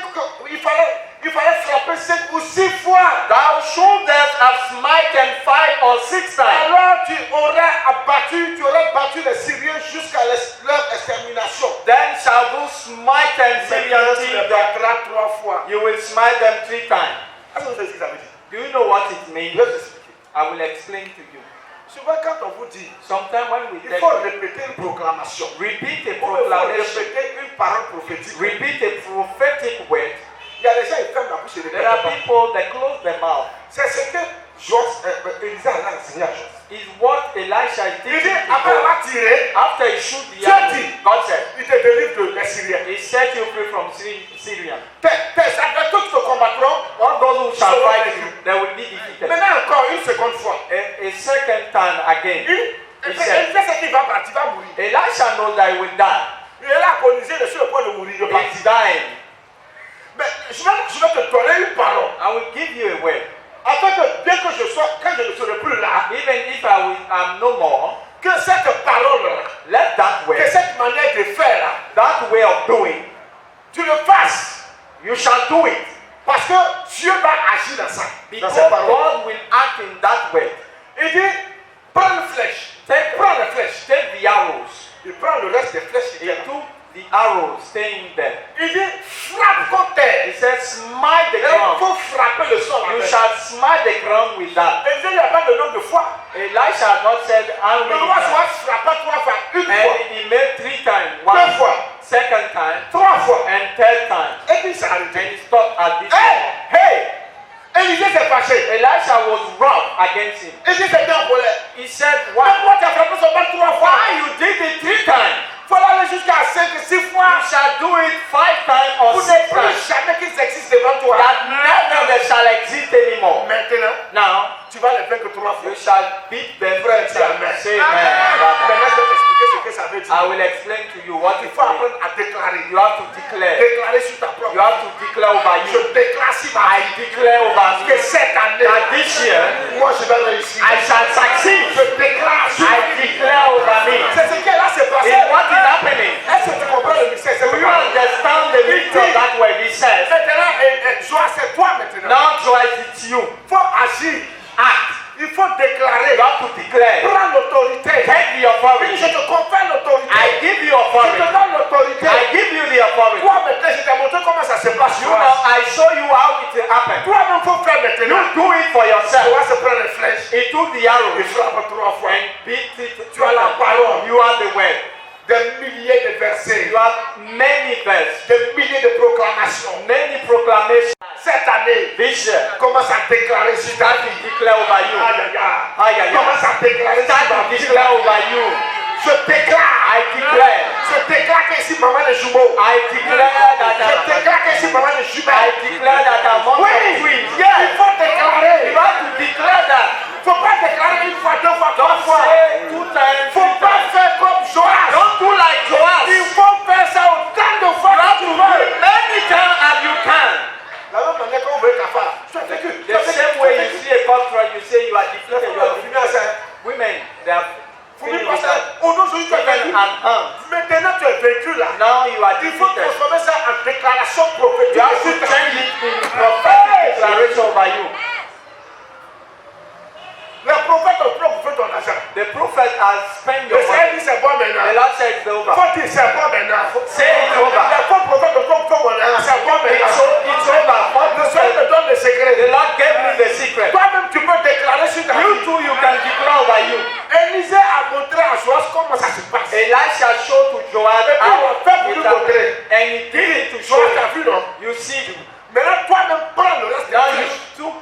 Il fallait frapper 5 ou 6 fois. Thou shouldest have smitten 5 or 6 times. Alors tu aurais battu les Syriens jusqu'à leur extermination. Then shall thou smite them Maintenant, tu les Syrians. battras 3 fois. You will smite them 3 times. Est-ce que vous savez ce que ça veut dire? Do you know what it means? Je vais vous expliquer. I will explain to you. Souvent, quand on vous dit, Sometimes when we il tell faut you, répéter une proclamation. repeat a Il faut proclamation, répéter une parole prophétique. repeat a prophetic word. Il y a des gens qui ferment la bouche et ne There are répètent pas. people that close their mouth. C'est ce que Élisée a enseigné à Joas. Is what Elisha is Il dit, teaching après people. avoir tiré, After he shoot the Dieu arrow, dit, God said, il te délivre de les Syriens. He set you free from Syria. Tes adversaires te combattront. All those who shall fight you, they will be defeated. Maintenant encore une seconde fois. A second time again, Il he said, sait qu'il va partir, il va mourir. Elisha knows that he will die. Il est là agonisé, il est sur le point de mourir, de partir. He's dying. Mais je vais te donner une parole. I will give you a word. Afin que dès que je sois, quand je ne serai plus là, Even if I'm no more, que cette parole-là, let that que word, cette manière de faire là, that way of doing, tu le fasses. you shall do it. Parce que Dieu va agir dans ça. Dans Because cette parole. God will act in that way. Il dit, prends une flèche. Prends les flèches. Take the arrows. Il prend le reste des flèches. He took the arrows staying there. Il dit, frappe contre terre. He said, smite the Et il ground. faut frapper le sol You avec. shall smite the ground with that. Et Dieu n'a pas le nombre de fois. Elisha had not said how Le many roi times. soit frappa 3 fois. Une fois. And he made 3 times. 2 One, fois. second time, 3 fois. and 3rd time. Et puis il s'est And arrêté. he stopped at this Hey! point. Hey! Élisée s'est fâché. Elisha was wroth against him. Élisée s'est mis en colère. He said, Pourquoi why? tu as frappé son mal 3 fois? Why you did it 3 times? Il faut aller jusqu'à 5, 6 You fois. shall do it 5 times or Pour 6 ne plus times. jamais qu'ils existent devant toi. That never they shall exist anymore. Maintenant, Now, tu vas les vaincre 3 fois. you shall beat them 3 Frère, dis times. amen. Say amen. Maintenant, je vais t'expliquer ce que ça veut I dire. will explain to you what Il it faut means. apprendre à déclarer. You have to declare. Déclarer sur ta propre You have to declare over Je you. déclare sur ma I vie declare over que me cette année, that this year moi je vais réussir. I shall succeed. Je déclare sur ma I vie. declare over me. C'est ce qui est là, c'est passé. In what is happening? Est-ce que tu comprends le mystère? C'est Do you pas- understand the meaning of that word? He says, Maintenant, Joas, c'est toi maintenant. now Joyce, it's you. Il faut agir. Act. Il faut déclarer. You have to declare. Prends l'autorité. Take the Oui, authority. je te confère l'autorité. I give you Je te authority. donne l'autorité. I give you the authority. Toi maintenant, je t'ai montré comment ça se passe. You know, I show you how it happened. Toi-même, faut faire You maintenant. do it for yourself. Joas se prend les flèches. He took the arrow Il frappe 3 fois. and beat it. Tu as la parole. You are the word. Des milliers de versets. You have many verses, Des milliers de proclamations. many proclamations. Cette année, This year, commence à déclarer sur ta start vie. to declare over you. Aïe, aïe, aïe. Aïe, aïe, Commence aïe. à déclarer sur Start ta to vie. declare over you. Je déclare. I declare. Je déclare que ici, maman de jumeaux. I declare that Je déclare que ici, maman de I jumelles. declare that among Oui, the twins. il Yes. faut déclarer. You have to declare that. Il ne faut pas déclarer une fois, deux fois, trois Don't fois. say 2 times. Il ne faut pas faire comme Joas. Don't do like Joas. Il faut faire ça autant de fois You have que to tu do veux. it many times as you can. La même manière qu'on veut cafard. Tu as fait que. The same way you see a contract, you say you are defeated. You are defeated. Women, they are Fini feeling par with ça. that. Au nom de Jésus, tu as vaincu. Women and hands. Maintenant, tu es vaincu là. Now you are Il faut defeated. transformer ça en déclaration prophétique. You have to sur ta change vie. it in prophetic declaration over you. Le prophète au plan pour faire ton argent. The prophet has spent Le your Seigneur money. dit c'est bon The maintenant. Lord said it's over. Faut dire c'est bon maintenant. Say it's over. Le faux prophète au plan pour faire mon argent. C'est bon It's maintenant. over. Le Seigneur te donne le secret. The Lord gave me the secret. Toi-même, tu peux déclarer sur ta You vie. too, you can declare over you. Élisée a montré à Joas comment ça se passe. Elisha showed to Joab Et puis, on va faire pour lui it happened. montrer. And he did it to show Joas, t'as you. vu, non? You see, Maintenant, toi-même, prends le reste now des you flèches. took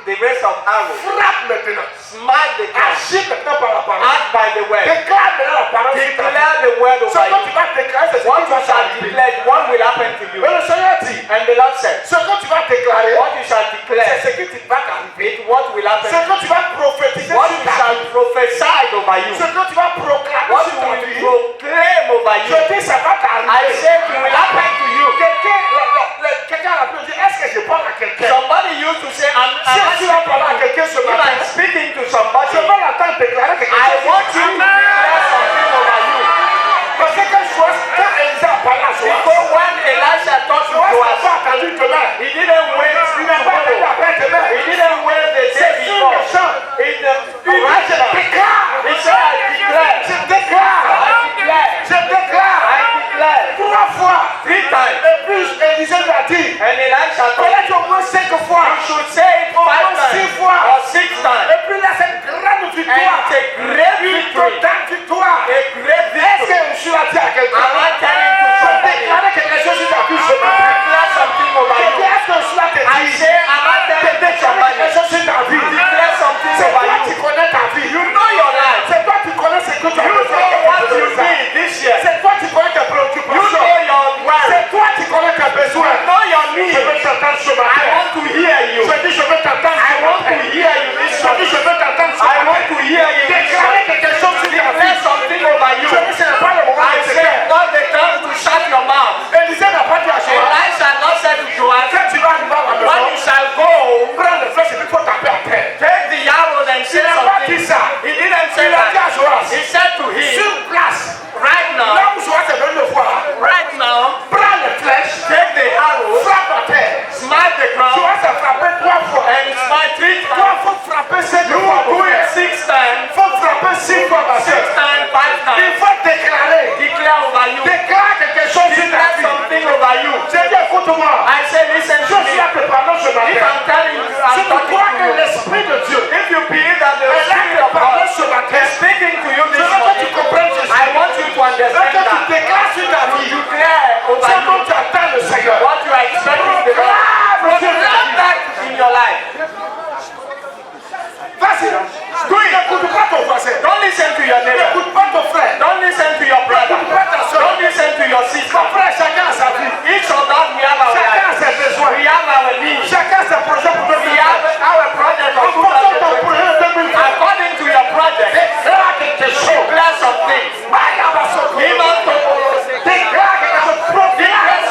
the rest of arrows. Frappe maintenant. Smite the ground. Agis maintenant par la parole. Act by the word. Déclare maintenant la parole sur ta vie. Declare the word Ce over que tu you. vas déclarer, c'est ce What qui you va shall t'arriver. declare, what will happen to you? Mais le Seigneur dit, And the Lord said, ce que tu vas déclarer, what you shall c'est declare, ce qui va t'arriver. it what will happen. Ce que tu vas prophétiser What sur you ta shall vie. prophesy over you. Ce que tu vas proclamer What sur you ta will vie. proclaim over you. Je dis, ça va I t'arriver. said it will happen to you. Quelqu'un a pu dire, est-ce que je parle à quelqu'un? Somebody used to say, Si tu vas parler à quelqu'un ce if matin, I'm speaking to somebody, je vais l'attendre déclarer quelque I chose. want you to declare something over you. Parce que quand Élisée a parlé à Joas, Because when Elisha talked to Joas n'a Joas, pas attendu demain. he didn't wait Il n'a pas attendu tomorrow. après demain. He didn't wait the day C'est une before. chance. In the Il right dit, je now, déclare. he said, I declare. Je déclare. I declare. Je déclare. I declare. 3 fois. 3 times. Et puis Élisée lui a dit, And Elisha il told a dit au moins 5 fois. you should say it 5 6 times fois. or 6 times. Et puis là, c'est une grande And victoire. it's a great Une victory. totale victoire. A great Est-ce victory. que je suis à dire à quelqu'un? Am I telling to Je somebody? déclare quelque chose sur ta vie ce I matin. declare something over Je dis, you. est-ce que je suis à te I dire? say, am I Je telling to déclare somebody? quelque chose sur ta vie. Declare something C'est over toi qui you. connais ta vie. You know your life. C'est toi qui connais ce que tu as You besoin know de what you faire. need this year. C'est toi qui connais tes You préoccupations. know your worry. C'est toi qui connais tes besoins. You know your Je needs. veux t'entendre ce I matin. want to hear you. Je dis, je veux t'entendre I ce want to matin. hear you this Je dis, morning. je veux t'entendre ce I matin. want to hear you this Déclarer morning. quelque chose sur ta Declare vie. something over you. Je dis, ce n'est pas le moment I de se say, taire. not the time to shut your mouth. Élisée n'a pas dit à Joas, Elisha not said to Joab, quand tu vas arriver à la when you maison, shall go, prends le flèche et puis il faut taper à terre. take the arrows and say Il n'a pas something. dit ça. He didn't say Il a dit à that. Joas, He said to him, sur place, right là now, où Joas est venu le voir, right now, prends le flèche, take the arrows, frappe à terre. smite the ground, Joas a frappé 3 fois. and smite 3 Toi, times. il faut frapper 5 You fois. do it 6 times, Il faut frapper 6 fois, ma 6 soeur. times, 5 Il times. faut déclarer. Declare over you. Déclare quelque chose sur ta Declare vie. something over you. J'ai dit, écoute-moi. I say, listen Je to me. suis à te parler ce If matin. I'm telling you, Si I'm tu talking crois que to you. l'Esprit de Dieu If you believe that the est là Spirit te of parler God ce matin, is speaking to you je this veux que tu morning, comprennes ceci. I want you to Je veux understand que tu that. déclares sur ta You vie declare over ce you dont tu attends le Seigneur. what you are expecting the Lord. Proclaim that in your life. Vas-y. N'écoute pas ton voisin. Don't listen to your neighbor. N'écoute pas ton frère. Don't listen to your brother. N'écoute pas ta soeur. Don't listen to your sister. Mon frère, chacun a sa vie. Each of us, we have our Chacun a life. ses besoins. We have our needs. Chacun a ses projets pour We 2020. have our project En for fonction de ton 2020. projet de 2020. According to your project, Déclare quelque chose. declare something. Déclare quelque chose. Declare Proclame.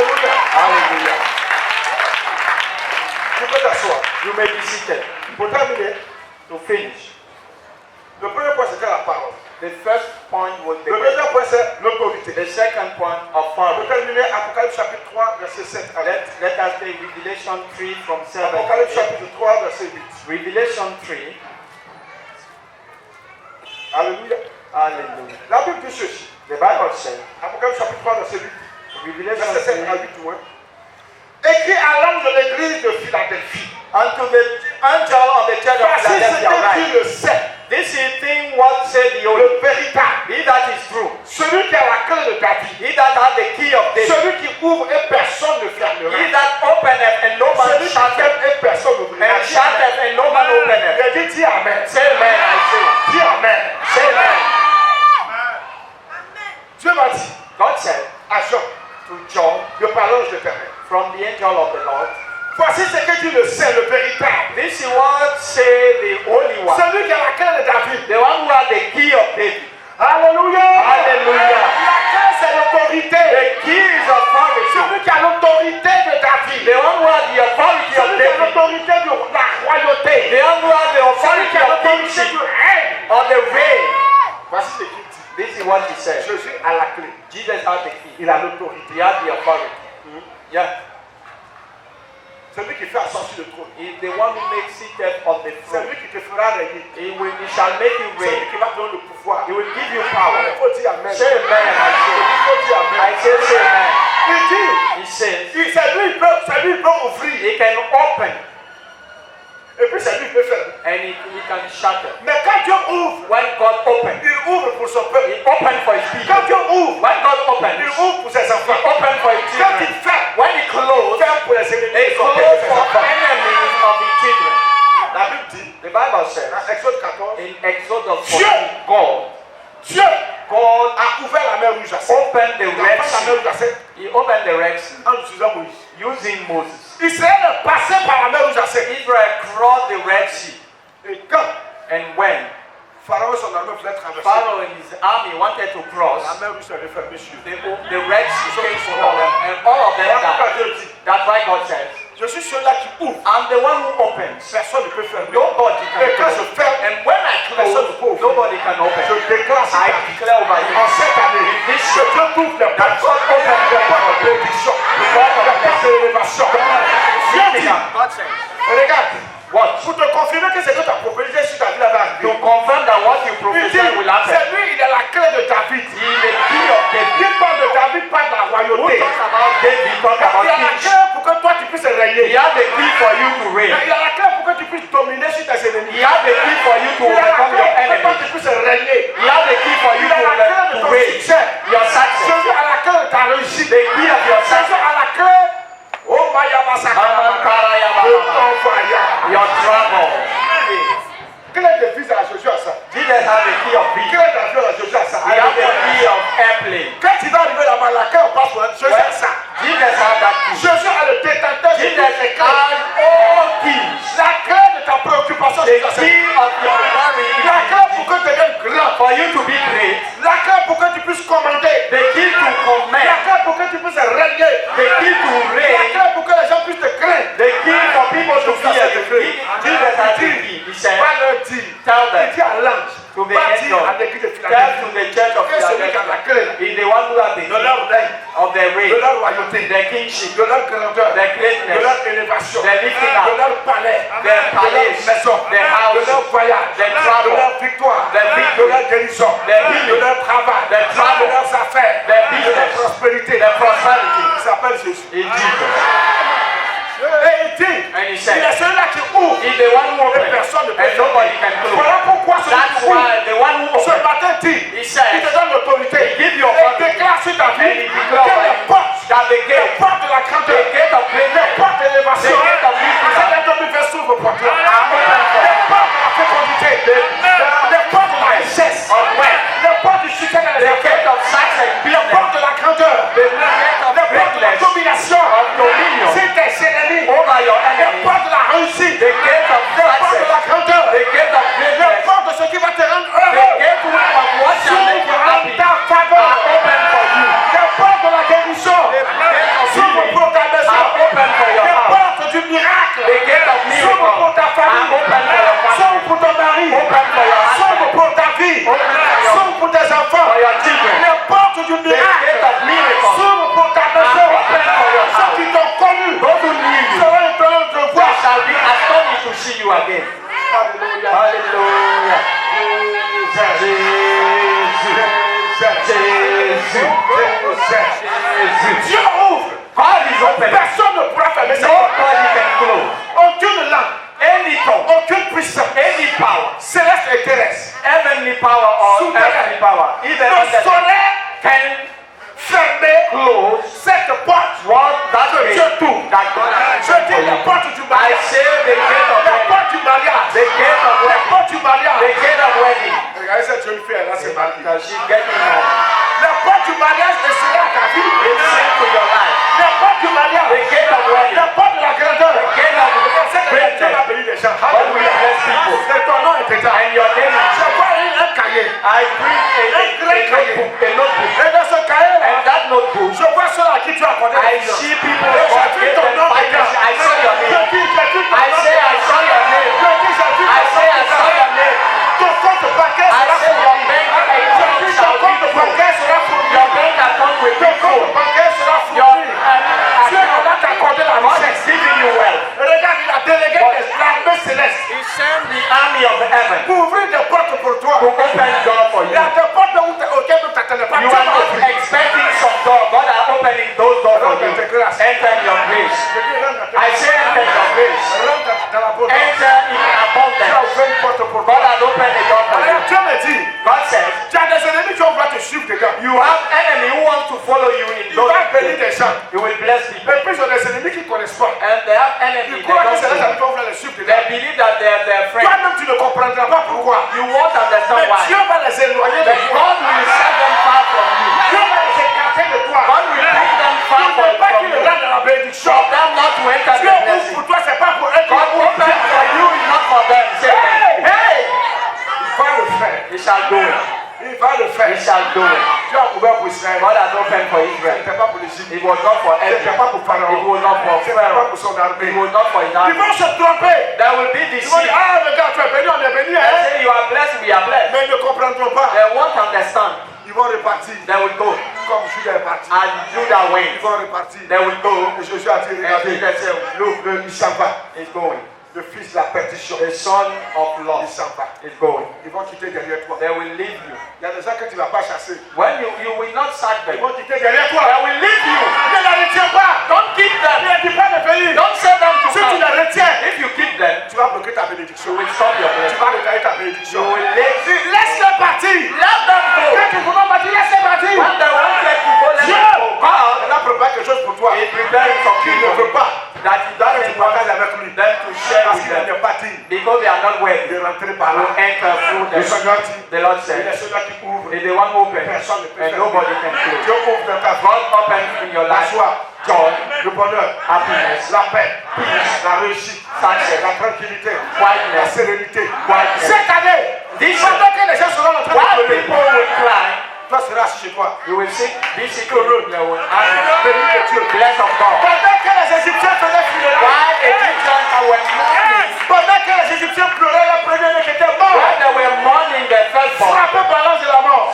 Alléluia. Hallelujah. Tu peux t'asseoir. You may be seated. Pour terminer, To finish, le premier point c'était la parole. the first point was the Le word. deuxième point c'est l'autorité. The second point, Pour authority. terminer, Apocalypse chapitre 3, verset 7 à 8. Let us take Revelation 3 from 7 Apocalypse to 8. chapitre 3, verset 8. Revelation 3. Alléluia. Hallelujah. La Bible dit ceci. The Bible says, Apocalypse chapitre 3, verset 8. Revelation Verset 7 à 3, 8 ou 1. Écrit à l'ange de l'église de Philadelphie. unto the angel of the church of Voici ce Philadelphia que write, dit le saint, this is thing what said the le Holy, véritable, he that is true, celui qui a la clé de David, he that has the key of David, celui qui ouvre et personne ne fermera, he that openeth and no man celui qui shutteth, ferme et personne n'ouvrira. and shutteth and no man openeth. Il a dit, dis Amen. Say amen, I say. Dis Amen. Say amen. Dieu m'a dit God said à Jean, to John de par l'ange de l'Éternel, from the angel of the Lord, voici ce que dit le saint, le véritable, this is what say the Holy One, celui qui a la clé de David. the one who has the key of David. Alléluia. Hallelujah. La clé c'est l'autorité. The key is authority. Celui qui a l'autorité de David. The one who has the authority of Celui qui a David. l'autorité de la royauté. The one who has the Celui authority qui a of l'autorité kingship du règne. or the reign. Voici ce qu'il dit. This is what he said. Jésus a la clé. Jesus has the key. Il a l'autorité. He has the authority. Yeah. Celui qui fait ascension le trône. He's the one who makes seated on the C'est throne. lui qui te fera régner. He shall make you C'est lui reign. qui va te donner le pouvoir. He will give you Il power. faut dire Amen. Say amen, I say. Il faut dire Amen. I say amen. Il dit, He says c'est lui qui peut ouvrir. he can open Et puis c'est lui qui peut faire. and he can shatter. Mais quand Dieu ouvre, When God opens, il ouvre pour son peuple. he opens for his people. Quand Dieu ouvre, When God il opens, ouvre pour ses he enfants. opens for his Quand il children. ferme, When he closes, ferme pour les ennemis he de son peuple closes et ses for enfants. enemies of his children. La Bible dit, The Bible says dans Exode 14, in Exodus Dieu. 14, Dieu God a ouvert la mer rouge à sept. opened the Il a Red fait la mer Sea. rouge à sept He opened the Red Sea en utilisant Moïse. using Moses. Israël est passé par la mer rouge à sept. Israel crossed the Red Sea, Et quand and when Pharaon et son armée voulaient traverser, Pharaoh and his army wanted to la cross, mer rouge s'est refermée sur eux. the Red Sea came for them, and all of them Voilà pourquoi died. Dieu dit, That's why God says, je suis celui-là qui ouvre. I'm the one who opens. Personne ne peut fermer. Nobody Et can quand je close. ferme, And when I close, nobody can open. je déclare sur I ta vie. declare over you En cette année, this que year Dieu t'ouvre les that portes. God opens the Les portes door. de bénédiction. Les portes d'élévation. Dieu dit, God says, regarde, what? pour te confirmer que c'est que tu as proposé sur ta vie là va To arriver. confirm that what you Il dit, prophesy will happen. c'est lui, il a la clé de David. He is the key of David. Qui parle de David, parle de la Who royauté. talks about David, talk Il about a la kingship. clé pour que toi tu puisses He régner. has the key for you to reign. Il a la clé pour que tu puisses dominer sur tes He ennemis. has the key for you to Il a la overcome clé your pour que toi enemies. tu puisses régner. He has the key for you Il a la clé de to ton reign. succès. Your success. Jésus a la clé de ta réussite. The key of your Jésus success. a la clé. Oh Maya Masaka. De ton voyage. Your travel. Clé de vise à Jésus à ça. Jesus has the key of Clé visa. d'avion à Jésus à ça. He has the key of airplane. Quand il va arriver là-bas, la clé au passeport, Jésus a ça. Jesus has that key. Jésus a le détenteur de Jesus toutes les clés. has all keys. La clé de ta préoccupation, The Jésus a ça. key of your worry. La clé pour que tu deviennes grand. For you to be great. La clé pour que tu puisses commander. The key to La command. clé pour que tu puisses régner. The key to La reign. clé pour que les gens puissent te craindre. The key for people to fear. The key. Jesus has the key. He said, Va leur dire. tell them. Il dit à l'ange. To the Va dire angel. à l'église de Tell Philadelphie. to the church of Que celui qui a la Philadelphia. clé Is the one who has the de leur key règne, of their reign. de leur royauté, The kingship. de leur grandeur, The de greatness. leur élévation, The lifting de up. leur palais, Their de leur palace. maison, Their de houses. leur voyage, Their de travel. leur victoire, Their de victory. leur guérison, Their de healing. leur travail, Their travel. de leurs affaires, Their de leur business. prospérité. Their prosperity. Il s'appelle Jésus. In Jesus. Et il dit, And he il said, est celui-là qui ouvre. He's the one who Et opens. personne ne peut And nobody can fermer. close. Voilà pourquoi celui That's qui ouvre. why the one who Ce opens. matin dit, He il said, te donne l'autorité. He give you Et authority. déclare sur ta And vie he que declares les over you portes, that the les gate, portes de la the grandeur, gate of les greatness, portes d'élévation, the gate of lifting up, cette demi-fait s'ouvre pour toi. are open for Les you. portes de la fécondité, les portes de la richesse, Of wealth, les portes du succès dans les the affaires, gate of success, les business, portes de la grandeur, the gate of les portes de la greatness, domination, of dominion c'est tes ennemis, over your les enemies, portes de la réussite, the gate of les portes de la success, grandeur, the gate of les greatness, portes de ce qui va te rendre the heureux, gate of what shall make you s'ouvrent en happy ta are faveur. open for you. Les portes de la guérison The gate of s'ouvrent see you again. Alléluia. Hallelujah. Dieu ouvre. God is open. Personne ne pourra fermer sa Nobody porte. can close. Aucune langue, Any tongue, aucune puissance, any power, céleste et terrestre, heavenly power or earthly power, even ne under saurait can fermer close cette porte what that que way Dieu t'ouvre. that God has Je opened dis for la you. porte du I mariage. say the gate of La wedding. porte du mariage. The gate of La wedding. porte du The mariage. gate of wedding. Regardez cette jeune fille, là, c'est marié. Because she's getting married. La porte du mariage est sur ta vie. It's sent to your life. La porte du mariage. The gate of wedding. La porte de la grandeur. The gate of Dieu a greatness. béni les gens. God will bless people. Et ton nom est éteint. And your name is. Je vois un cahier. I bring a notebook. Et dans ce cahier, And that notebook, je vois ceux à qui tu as accordé la I vie. see people Et God j'ai vu gave ton them nom éteint. financial. I saw your Je name. dis, j'ai vu ton I nom say I saw your name. Je dis, j'ai vu I ton say I nom saw your name. Ton compte bancaire I sera say your fourni. bank Je account dis, ton shall compte be full. bancaire sera fourni. Your bank account will be Ton compte full. bancaire sera Your fourni. Dieu va t'accorder la God richesse. is giving you wealth. Regarde, il a délégué l'armée céleste He sent the army of heaven pour ouvrir des portes pour toi. to open door for Il you. y a des portes auxquelles tu ne t'attendais pas. You Dieu are va not ouvrir. expecting some door. God are opening those doors for you. Enter in your place. Je dis, rentre I say enter in your place. dans la porte. Enter in Tu as abundance. ouvert une porte pour God toi. has opened a door for you. Alors Dieu me dit, God says, tu as des ennemis qui vont vouloir te suivre dedans. you have enemy who wants to follow you in Il those va bénir places. des gens. You will bless people. Et puis ils ont des ennemis qui ne connaissent pas. And they have enemies. Ils They croient que don't c'est les know. amis qui vont vouloir les suivre dedans. They believe that they are their friends. Toi-même, tu ne comprendras pas pourquoi. You won't understand Mais why. Dieu va les éloigner de But toi. God will set them far from you. Dieu va les écarter de toi. God will bring them far Il ne veut pas from qu'ils you. rentrent dans la bénédiction. For them not to enter Dieu the ouvre blessing. pour toi, c'est pas pour eux. God opened for you, is not for them. Say Hey! hey, Il va le faire. he shall do it. Il va le faire. He shall do it. Dieu a ouvert pour Israël. God has opened for Ce Israel. n'était pas pour l'Égypte. It was not for Ce n'était Egypt. pas pour It Pharaon. was not for Ce n'était pas Pharaoh. pour son armée. It was not for his Ils army. vont se tromper. There will be Ils vont deceit. dire, ah, le gars, tu es béni, on est béni. They Hein? say you are blessed, we are blessed. Mais ils ne comprendront pas. They won't understand. Ils vont repartir. They will go. Comme Judas est parti. And Judah Ils went. vont repartir. They will go. Et Josué a dit, And regardez, Jesus said, look, il s'en va. he's going. Le fils de la perdition. The son of Il love s'en va. is going. Ils vont quitter derrière toi. They will leave you. Il y a des gens que tu ne vas pas chasser. When you will not sack Ils them. vont quitter derrière toi. They will leave you. Ne la retiens pas. Don't keep them. Ne dis pas de venir. Don't say them to Si tu come. la retiens, If you keep them, tu vas bloquer ta you bénédiction. will stop your Tu blessing. vas retarder ta You bénédiction. will leave. Laisse-les partir. Let them go. Quand ils vont partir, laisse-les partir. When they wanted to go, let Dieu them go. God elle a préparé quelque chose pour toi. is preparing something Tu ne for veux you pas that he que tu doesn't want partages avec lui. them to share Parce with qu'il them n'est pas digne because they are not worthy de rentrer par to là. enter through Le them. Seigneur dit, The Lord il est said, celui qui ouvre. is the one who opens Personne ne peut and faire. nobody can close. Dieu ouvre dans ta vie. God opens in your La life joie, joy, le bonheur, happiness, la paix, la réussite, success, la tranquillité, la quietness. sérénité. Quietness. Cette année, This pendant que les gens seront en train de while pleurer, people will cry, toi seras assis chez toi. you will sing this secret. They will ask, Béni de Dieu. bless of God. Pendant que les Égyptiens faisaient funérailles, While Egyptians were mourning, pendant que les Égyptiens pleuraient le premier qui était mort, while they were mourning their firstborn, frappé par l'ange de la mort,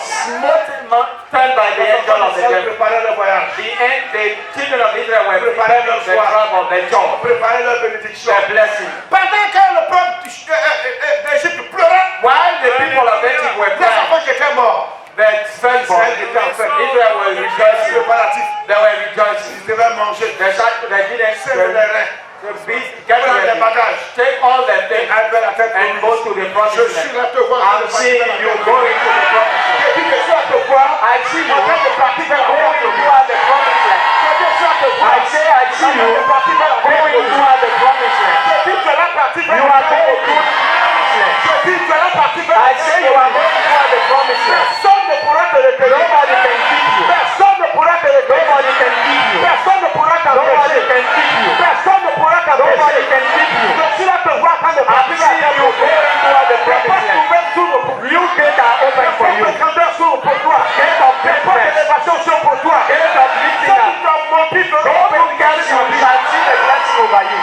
turned by the angel of the devil. préparer le voyage, The children of Israel were preparing the tribe of the joy, préparer leur bénédiction. their blessing. Pendant que le peuple d'Égypte pleurait, While the people of Egypt were les crying, enfants qui étaient morts, the firstborn, Israel was rejoicing. préparatifs, They were rejoicing. ils devaient manger. They didn't Servent les reins, the beast, get prendre des ready, bagages, take all their things arriver à la tête and go to the Je promised suis land. là te voir. I'm seeing you go into the promised land. Je dis que je suis à te voir. I see you En train de pratiquer la going foi. toward the promised land. Je dis que je suis à te voir. I say I see you going toward the promised land. Je dis que tu es là pratiquer You are going to the promised land. Je dis que tu es là pratiquer I say you are going toward the promised land. Personne ne pourra te retenir. Nobody can keep you. Personne ne pourra te retenir. Nobody can keep you. Personne ne pourra Nobody t'empêcher. can keep you. Personne ne pourra Nobody t'empêcher. can keep you. Je suis là te voir en train de I'm pratiquer seeing la you going toward the promised land. ouvert s'ouvre pour New gates are open for you. Les grandeurs s'ouvrent pour toi. Gate of Les portes greatness. d'élévation s'ouvrent pour toi. Gate of Ceux lifting qui up. t'ont menti de Those who catch you shall see the blessing over you.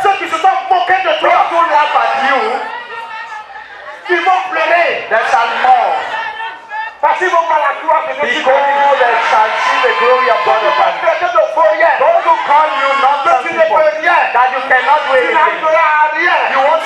Ceux qui se sont moqués de toi, Those who laugh at you, ils vont pleurer. they shall mourn. Parce qu'ils vont voir la gloire de Dieu. Because they shall see the glory of God upon you. Traité de fourrière. Those who call you Que nonsense tu ne people, peux rien. that you cannot do Tu anything, n'arriveras à rien. you won't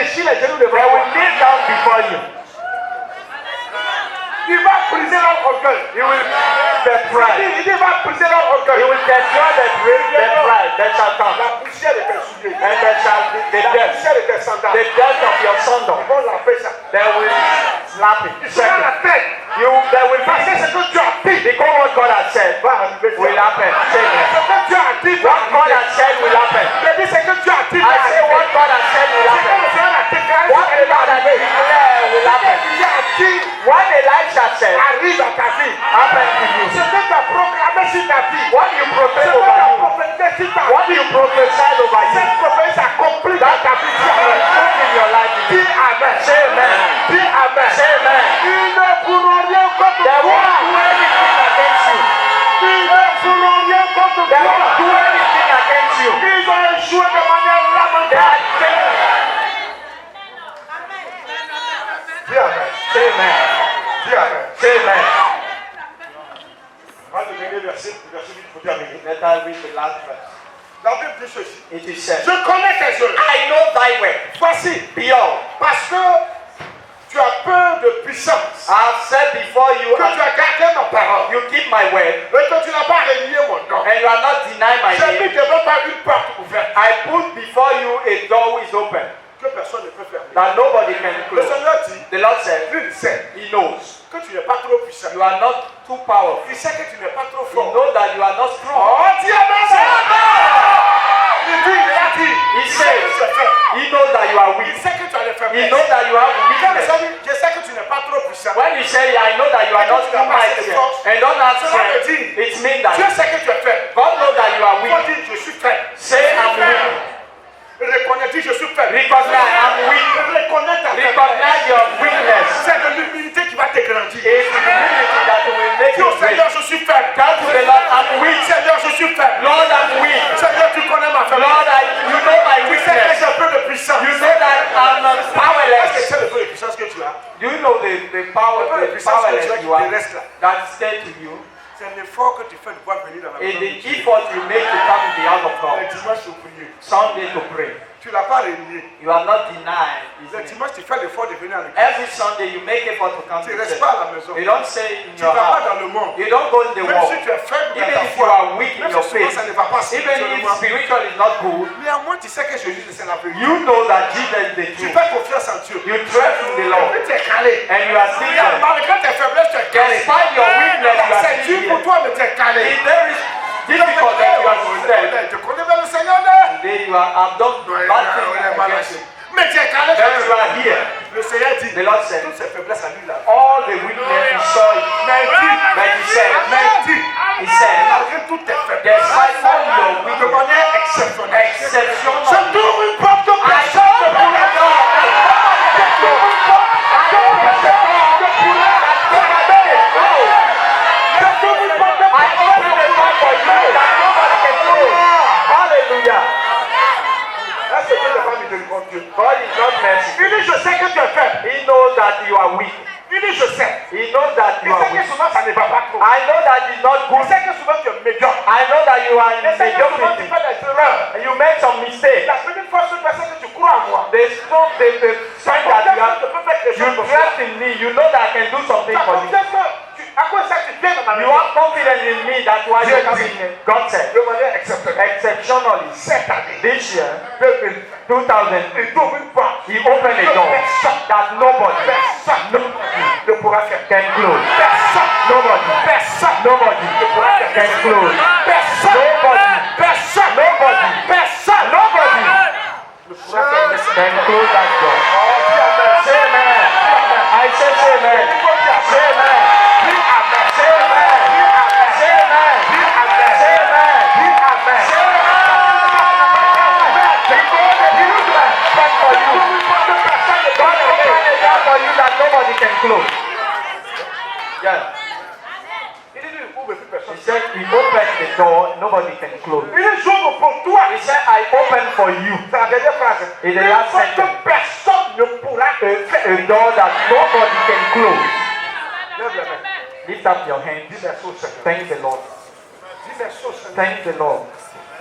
fléchir les genoux They devant will toi. kneel down before you. Il va briser leur orgueil. He will the pride. Il va briser leur He orgueil. will destroy the pride that shall come. La poussière de tes souliers. And there shall be the La death. poussière de tes sandales. The death of your Ils sandal. vont laver ça. They will slap it. Ils seront la tête. They will Parce que be ce que tu as dit because what God has said va arriver. will happen. Say Ce amen. que tu as dit va What God arriver. has said will happen. Je dis ce que tu as dit va I say arriver. what God has said will Ce que happen. le Seigneur a déclaré What elle va God has arriver. declared will Ce happen. que tu as dit What Elisha said arrive à ta vie. happen to you. Ce que tu as proclamé sur ta vie. What you Ce proclaim que tu over as you. prophétisé sur ta What vie. you prophesy over you. Cette prophétie s'accomplit dans ta vie. Dis Will Amen. come in your life. Dis Amen. Say amen. Dis Amen. Say amen. Ils ne pourront rien contre They toi. won't do anything against you. Ils ne pourront rien contre They won't toi. do anything against you. Ils ont échoué de manière They lamentable. are failed. Dis Amen. Say amen. Dis Amen. Say amen. On va te donner verset 8, il faut terminer. Let us read the last verse. La Bible dit ceci. It is said, Je connais tes œuvres. I know thy way. Voici. Behold, Parce que tu as peur de puissance. I have said before you, Que tu as gardé ma parole. you keep my word, Et que tu n'as pas renié mon nom. and you are not denying my J'ai mis name. devant toi une porte ouverte. I put before you a door which is open, Que personne ne peut fermer. that nobody can Le close. Seigneur dit, The Lord said, il sait He knows. que tu n'es pas trop puissant. You are not too powerful. Il sait que tu n'es pas trop He fort. knows that you are not strong. Oh, dis Amen. Il dit, il a dit. He Il sait que says, tu es faible. He knows that you are Il weak. sait que tu as des He faiblesses. knows that you have Quand le weakness. Seigneur dit, je sais que tu n'es pas trop puissant. When you say, I know that you are not too mighty and don't have strength, it means Dieu that sait que tu es faible. God knows that you are Il faut weak. dire, je suis faible. Say, I'm weak. Reconnais, dis, je suis faible. Recognize, I'm weak. Reconnais ta faiblesse. Recognize your weakness. C'est de l'humilité qui va te grandir. It's humility that will make Dis you au Seigneur, great. je suis faible. Tell to the Lord, I'm weak. Seigneur, je suis faible. Lord, I'm weak. Seigneur, tu connais ma Lord, faiblesse. you know my Tu sais que weakness. j'ai un peu de puissance. You know that I'm Est-ce que powerless. c'est le peu de puissance que tu as? Do you know the powerless you are that is said to you? C'est un effort que tu fais de pouvoir venir dans la In maison de the Dieu. effort you make to come in the house of Le God, dimanche, au prier. Sunday to pray. Tu ne l'as pas renié. You are not denied. Le isn't it? dimanche, tu fais l'effort de venir à l'église. Every Sunday you make effort to come Tu to ne restes church. pas à la maison. You don't say in Tu ne your vas pas house. dans le monde. You don't go in the Même world. si tu es faible dans Even ta if you foi, are weak in même your si souvent faith, ça ne va pas even if spirituellement, spiritual is not good, néanmoins tu sais que Jésus c'est la vérité. you know that Jesus is the Tu truth. fais confiance en Dieu. You trust in the Lord. Et tu es calé. And you are still there. Malgré tes faiblesses, tu es calé. Despite your weakness, you are C'est still dur pour here. toi, mais tu es calé. If there is difficult that you are still there, Tu connais bien le Seigneur, non? today you have done bad things against you. Mais tu es calé. Then you are here. Le Seigneur dit, The Lord said, toutes ces faiblesses à lui là. all the weakness you saw it. Mais But he said, he said, malgré toutes tes faiblesses, despite all your de weakness, manière exceptionnelle, exceptional, je t'ouvre une porte que I personne ne open pourra the door. Je t'ouvre une porte que personne ne pourra fermer. Je t'ouvre une porte que I open the door for you that nobody can close. Hallelujah. Est-ce que Dieu n'est pas miséricordieux? God is not mercy. Il dit, je sais que tu es faible. He knows that you are weak. Il dit, je sais. He knows that Il you are sait que weak. souvent ça ne va pas trop. I know that it's not Il good. sait que souvent tu es médiocre. I know that you are in Il sait que souvent tu mediocrity. fais des erreurs. And you make some mistakes. La seule fois que que tu crois en moi. The strong, the strength that you have, Je peux faire quelque you chose pour toi. trust in me. You know that I can do something Ta for you. confiance que à quoi ça tu viens dans ma You maison? have confidence in me. That's why you come in. God said, De manière exceptionnelle. exceptionally, Cette année, this year, 2000, 2000, il t'ouvre une porte. He opened a door that nobody Personne ne pourra faire. can close. Personne. Nobody. Personne. Nobody can close. Personne. Nobody. Personne. Nobody. Personne. Nobody Ne pourra fermer ça. can close that door. Oh, dis amen. Say amen. I say say amen. Say amen. Dis amen. Say amen. Say amen. Dis amen. Say amen. Dis amen. Say amen. Because the children stand for you. God opened a door for you that nobody can close. Yeah. Il dit, il ouvre plus personne. He said he opened the door nobody can close. Il dit, j'ouvre pour toi. He said I open for you. C'est la dernière phrase. In the last Parce que sentence. personne ne pourra A door that nobody can close. Lève la main. Lift up your hands. Dis merci au Seigneur. Thank the Lord. Dis merci au Seigneur. Thank the Lord.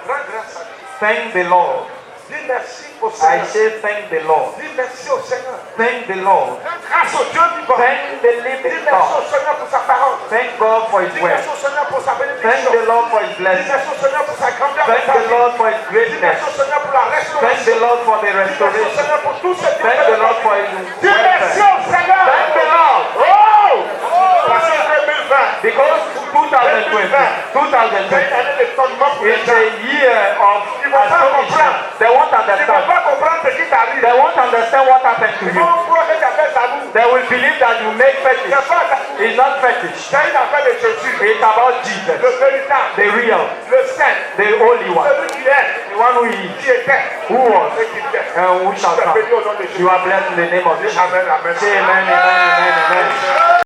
Rends grâce à Dieu. Thank the Lord. Dis merci au I Seigneur. say thank the Lord. Dis merci au Seigneur. Thank the Lord. Grâce au Dieu vivant. Thank the Dis living merci au God. Seigneur pour sa parole. Thank God for His Dis word. merci au Seigneur pour sa Thank bénédiction. the Lord for His Dis blessing. merci au Seigneur pour sa grandeur. Thank the Lord for His Dis greatness. merci au Seigneur pour la Thank restauration. the Lord for the Dis merci au restoration. Seigneur pour tout ce qui Thank the Lord for His Dis merci welfare. au Seigneur. Thank the Lord. Oh! Parce que 2020, Because 2020, c'est une année d'étonnement pour les is gens. a year of astonishment. They won't Ils ne vont understand. pas comprendre ce qui t'arrive. They won't understand what happened to Ils you. vont croire que tu as fait tabou. They will believe that you make fetish. C'est pas tabou. It's not fetish. C'est une affaire de Jésus. It's about Jesus, Le véritable. the real, Le saint. the holy one, Celui qui est. the one who is, Qui était. who was, Et qui vient. and who shall Je te come. bénis au nom de Jésus. You are blessed in the name of Jesus. Amen, amen. Say amen, amen, amen, amen.